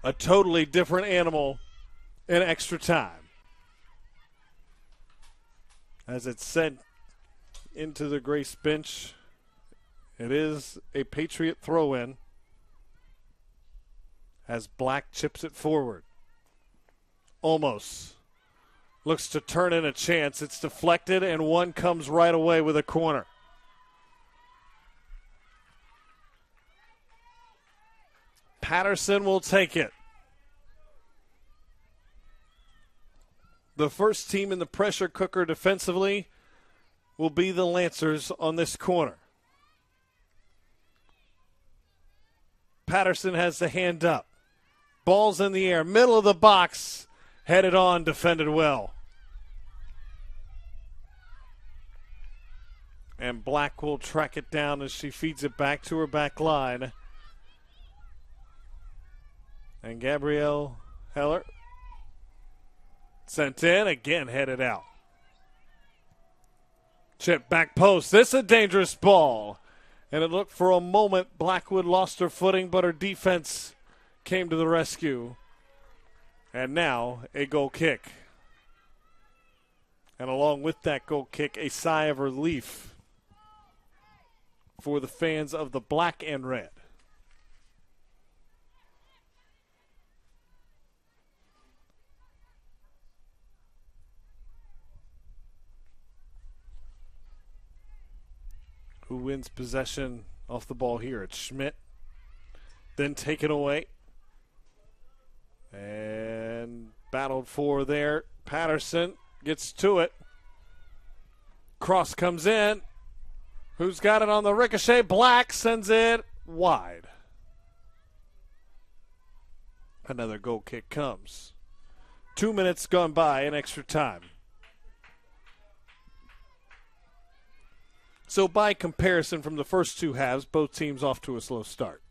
A totally different animal in extra time. As it's sent into the Grace bench, it is a Patriot throw-in as Black chips it forward. Almost looks to turn in a chance. It's deflected, and one comes right away with a corner. Patterson will take it. The first team in the pressure cooker defensively will be the Lancers on this corner. Patterson has the hand up. Ball's in the air, middle of the box. Headed on, defended well. And Black will track it down as she feeds it back to her back line. And Gabrielle Heller sent in, again headed out. Chip back post. This is a dangerous ball. And it looked for a moment Blackwood lost her footing, but her defense came to the rescue. And now a goal kick. And along with that goal kick, a sigh of relief for the fans of the Black and Red. Who wins possession off the ball here? It's Schmidt. Then taken away. And battled for there. Patterson gets to it. Cross comes in. Who's got it on the ricochet? Black sends it wide. Another goal kick comes. 2 minutes gone by in extra time. So by comparison from the first two halves, both teams off to a slow start.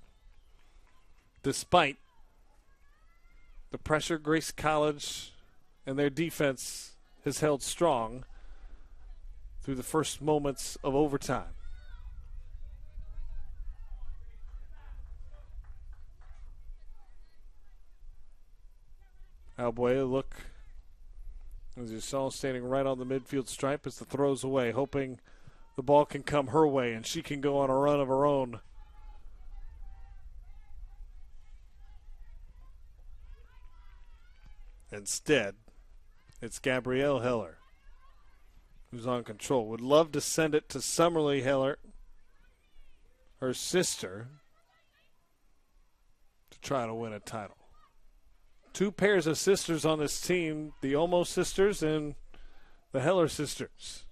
Despite the pressure, Grace College and their defense has held strong through the first moments of overtime. Albuena, look, as you saw, standing right on the midfield stripe as the throw's away, hoping the ball can come her way and she can go on a run of her own. Instead, it's Gabrielle Heller who's on control. Would love to send it to Summerlee Heller, her sister, to try to win a title. Two pairs of sisters on this team, the Olmo sisters and the Heller sisters.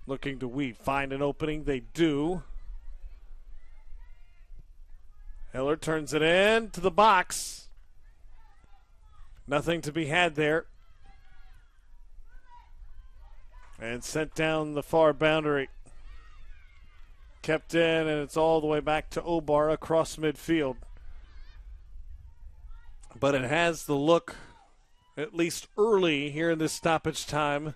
Looking to find an opening. They do. Heller turns it in to the box. Nothing to be had there. And sent down the far boundary. Kept in, and it's all the way back to Obar across midfield. But it has the look, at least early here in this stoppage time,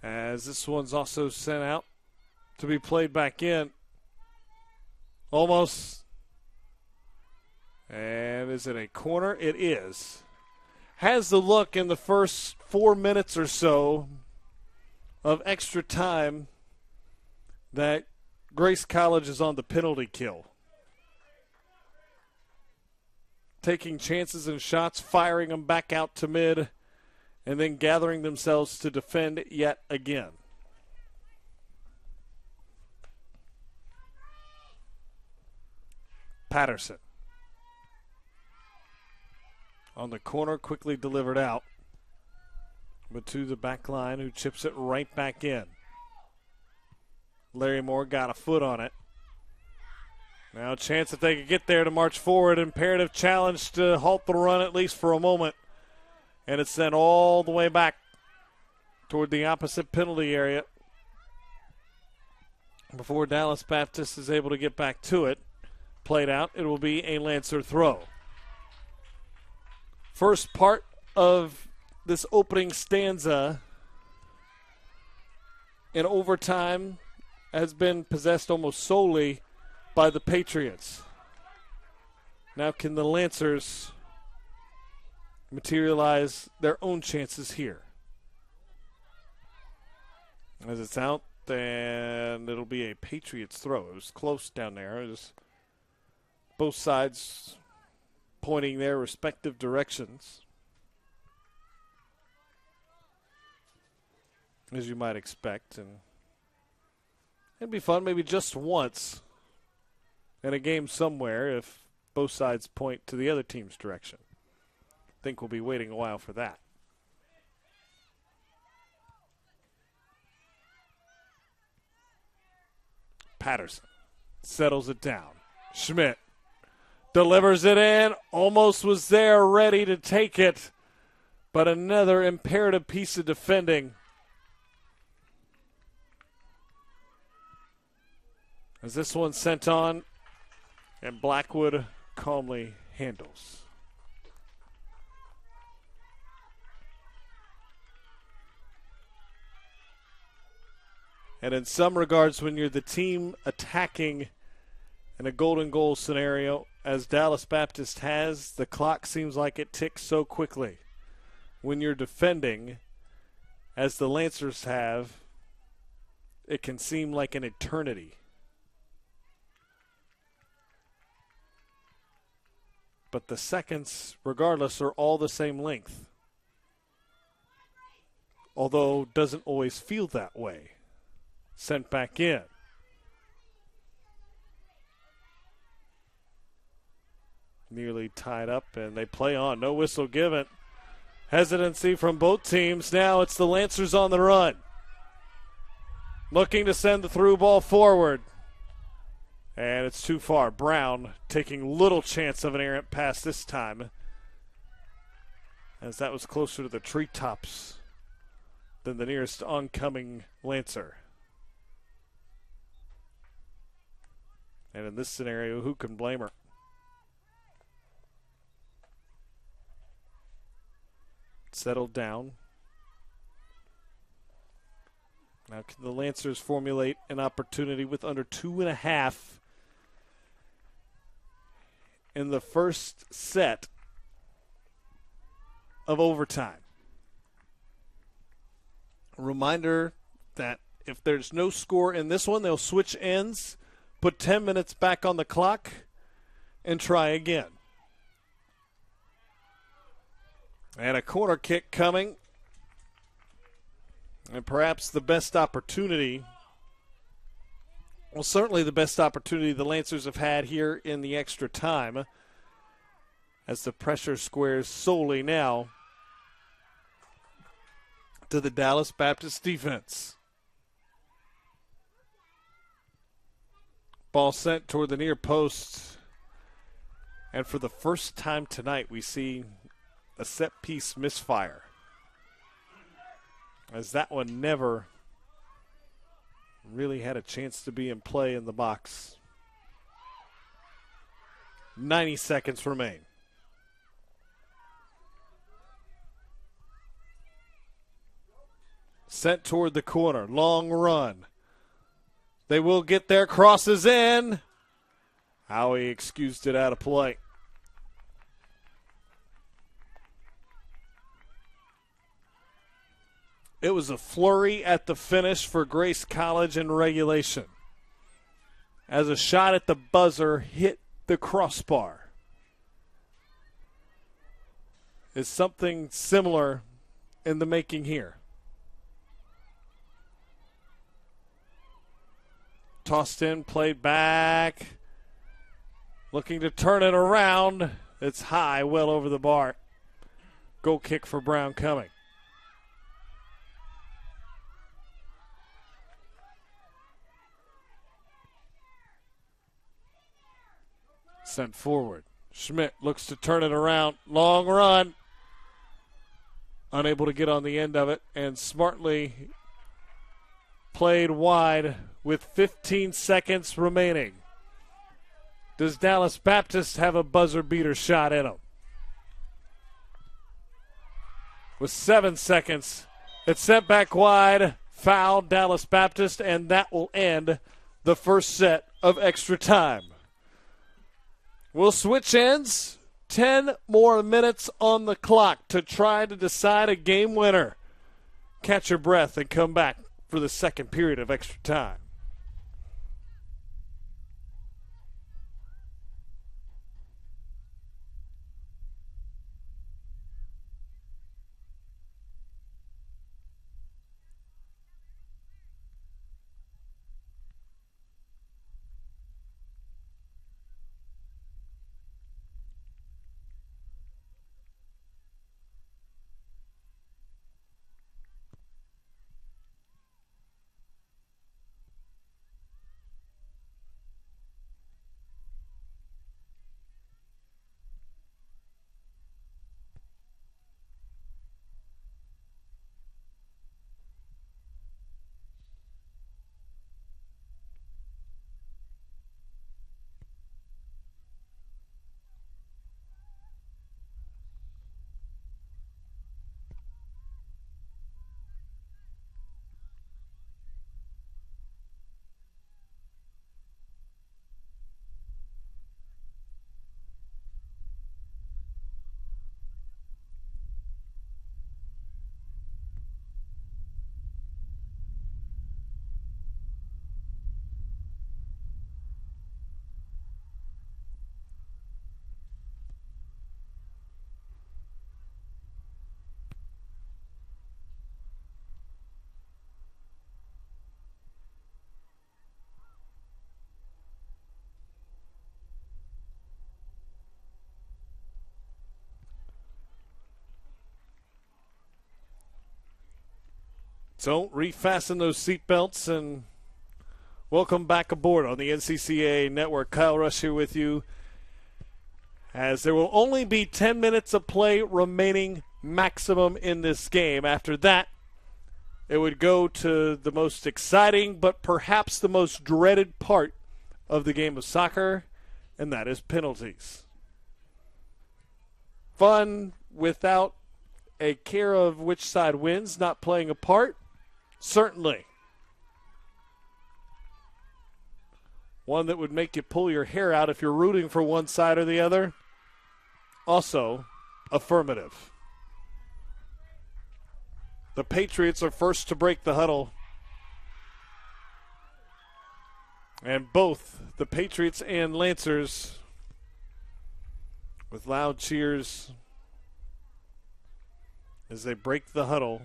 as this one's also sent out to be played back in. Almost. And is it a corner? It is. Has the look in the first 4 minutes or so of extra time that Grace College is on the penalty kill. Taking chances and shots, firing them back out to mid, and then gathering themselves to defend yet again. Patterson on the corner, quickly delivered out, but to the back line, who chips it right back in. Larry Moore got a foot on it. Now a chance if they could get there to march forward. Imperative challenge to halt the run at least for a moment. And it's sent all the way back toward the opposite penalty area before Dallas Baptist is able to get back to it. Played out. It will be a Lancer throw. First part of this opening stanza in overtime has been possessed almost solely by the Patriots. Now can the Lancers materialize their own chances here? As it's out, and it'll be a Patriots throw. It was close down there. It was both sides pointing their respective directions, as you might expect. And it'd be fun maybe just once in a game somewhere if both sides point to the other team's direction. I think we'll be waiting a while for that. Patterson settles it down. Schmidt delivers it in. Almost was there, ready to take it. But another imperative piece of defending. As this one's sent on, and Blackwood calmly handles. And in some regards, when you're the team attacking in a golden goal scenario, as Dallas Baptist has, the clock seems like it ticks so quickly. When you're defending, as the Lancers have, it can seem like an eternity. But the seconds, regardless, are all the same length. Although doesn't always feel that way. Sent back in. nearly tied up, and they play on. No whistle given. Hesitancy from both teams. Now it's the Lancers on the run. Looking to send the through ball forward. And it's too far. Brown taking little chance of an errant pass this time, as that was closer to the treetops than the nearest oncoming Lancer. And in this scenario, who can blame her? Settled down. Now can the Lancers formulate an opportunity with under 2.5 in the first set of overtime? A reminder that if there's no score in this one, they'll switch ends, put 10 minutes back on the clock, and try again. And a corner kick coming. And perhaps the best opportunity, well, certainly the best opportunity the Lancers have had here in the extra time, as the pressure squares solely now to the Dallas Baptist defense. Ball sent toward the near post. And for the first time tonight, we see a set-piece misfire, as that one never really had a chance to be in play in the box. 90 seconds remain. Sent toward the corner. Long run. They will get there. Crosses in. Howie excused it out of play. It was a flurry at the finish for Grace College in regulation, as a shot at the buzzer hit the crossbar. Is something similar in the making here. Tossed in, played back. Looking to turn it around. It's high, well over the bar. Goal kick for Brown coming. Sent forward. Schmidt looks to turn it around. Long run. Unable to get on the end of it, and smartly played wide with 15 seconds remaining. Does Dallas Baptist have a buzzer beater shot in them? With 7 seconds, it's sent back wide. Foul, Dallas Baptist, and that will end the first set of extra time. We'll switch ends. 10 more minutes on the clock to try to decide a game winner. Catch your breath and come back for the second period of extra time. So refasten those seatbelts and welcome back aboard on the NCCAA Network. Kyle Rush here with you, as there will only be 10 minutes of play remaining maximum in this game. After that, it would go to the most exciting but perhaps the most dreaded part of the game of soccer, and that is penalties. Fun without a care of which side wins not playing a part? Certainly. One that would make you pull your hair out if you're rooting for one side or the other? Also affirmative. The Patriots are first to break the huddle. And both the Patriots and Lancers with loud cheers as they break the huddle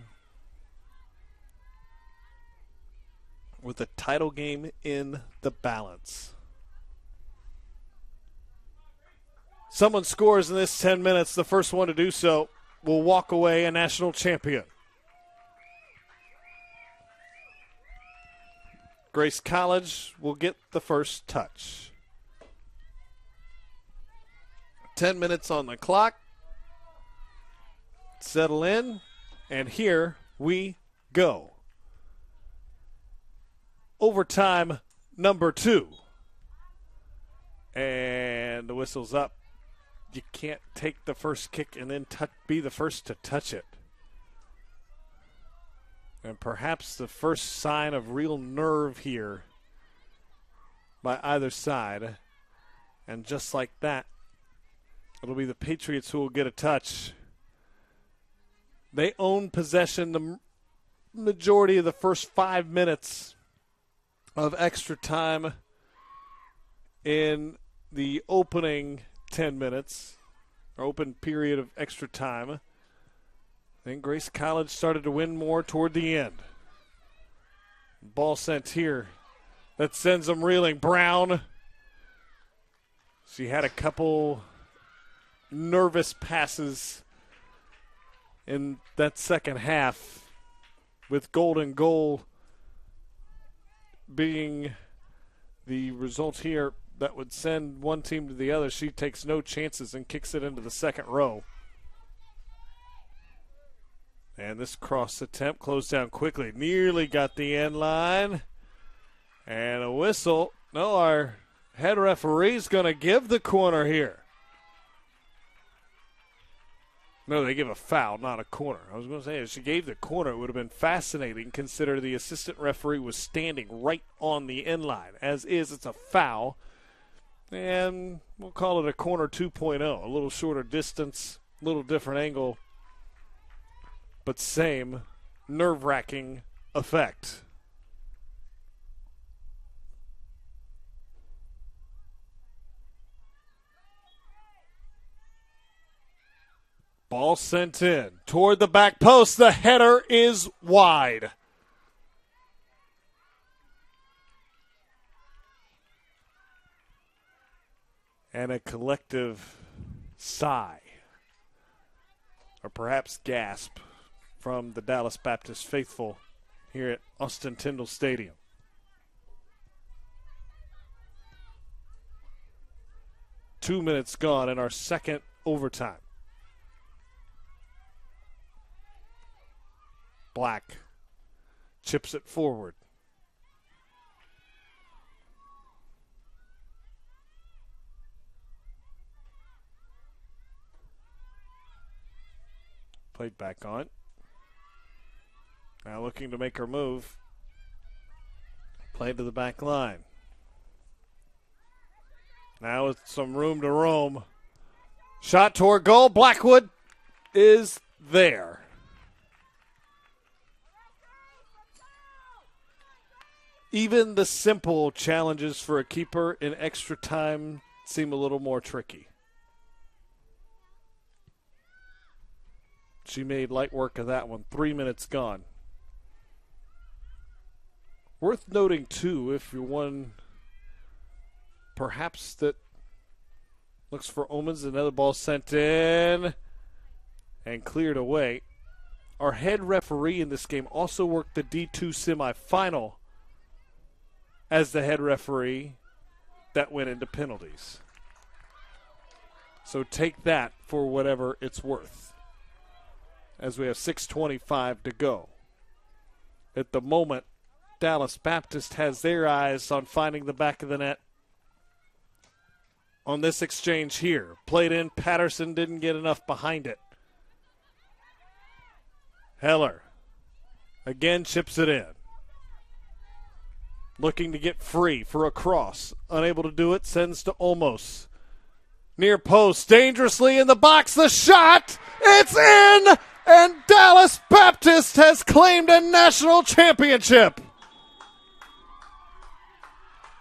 with the title game in the balance. Someone scores in this 10 minutes. The first one to do so will walk away a national champion. Grace College will get the first touch. 10 minutes on the clock. Settle in, and here we go. Overtime number 2. And the whistle's up. You can't take the first kick and then be the first to touch it. And perhaps the first sign of real nerve here by either side. And just like that, it'll be the Patriots who will get a touch. They own possession the majority of the first 5 minutes of extra time in the opening 10 minutes, or open period of extra time. Then Grace College started to win more toward the end. Ball sent here. That sends them reeling. Brown. She had a couple nervous passes in that second half, with golden goal being the result here that would send one team to the other. She takes no chances and kicks it into the second row. And this cross attempt closed down quickly. Nearly got the end line. And a whistle. No, our head referee's going to give the corner here. No, they give a foul, not a corner. I was going to say, if she gave the corner, it would have been fascinating, considering the assistant referee was standing right on the end line. As is, it's a foul. And we'll call it a corner 2.0. A little shorter distance, a little different angle, but same nerve-wracking effect. Ball sent in toward the back post. The header is wide. And a collective sigh, or perhaps gasp, from the Dallas Baptist faithful here at Austin-Tindall Stadium. Two minutes gone in our second overtime. Black chips it forward. Played back on. Now looking to make her move. Played to the back line. Now with some room to roam. Shot toward goal. Blackwood is there. Even the simple challenges for a keeper in extra time seem a little more tricky. She made light work of that one. 3 minutes gone. Worth noting, too, if you're one perhaps that looks for omens, another ball sent in and cleared away. our head referee in this game also worked the D2 semifinal as the head referee that went into penalties. So take that for whatever it's worth, as we have 6:25 to go. At the moment, Dallas Baptist has their eyes on finding the back of the net on this exchange here. Played in, Patterson didn't get enough behind it. Heller again chips it in. Looking to get free for a cross. Unable to do it, sends to Olmos. Near post, dangerously in the box, the shot! It's in! And Dallas Baptist has claimed a national championship.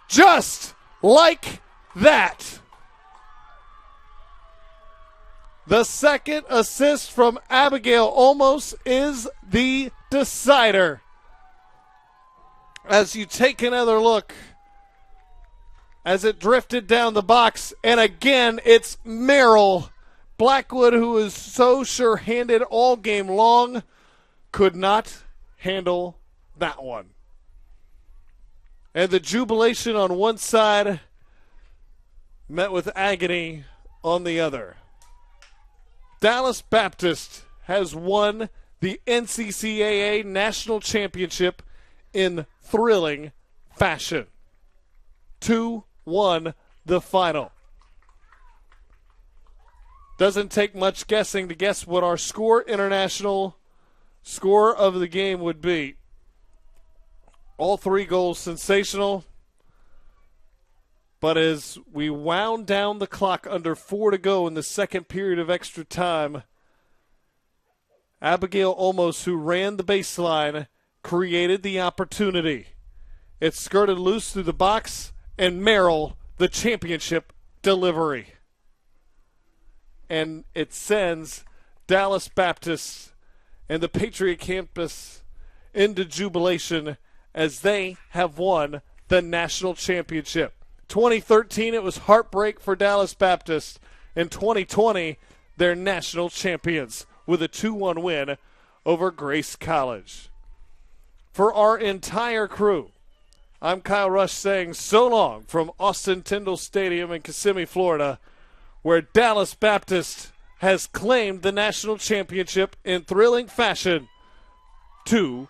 Just like that. The second assist from Abigail Olmos is the decider. As you take another look, as it drifted down the box, and again, it's Merrill Blackwood, who is so sure-handed all game long, could not handle that one. And the jubilation on one side met with agony on the other. Dallas Baptist has won the NCCAA National Championship in thrilling fashion. 2-1 the final. Doesn't take much guessing to guess what our international score of the game would be. All three goals sensational. But as we wound down the clock under 4 to go in the second period of extra time, Abigail Olmos, who ran the baseline, created the opportunity. It skirted loose through the box, and Merrill, the championship delivery. And it sends Dallas Baptist and the Patriot Campus into jubilation as they have won the national championship. 2013, it was heartbreak for Dallas Baptist. In 2020, they're national champions with a 2-1 win over Grace College. For our entire crew, I'm Kyle Rush saying so long from Austin-Tindall Stadium in Kissimmee, Florida, where Dallas Baptist has claimed the national championship in thrilling fashion, 2-1.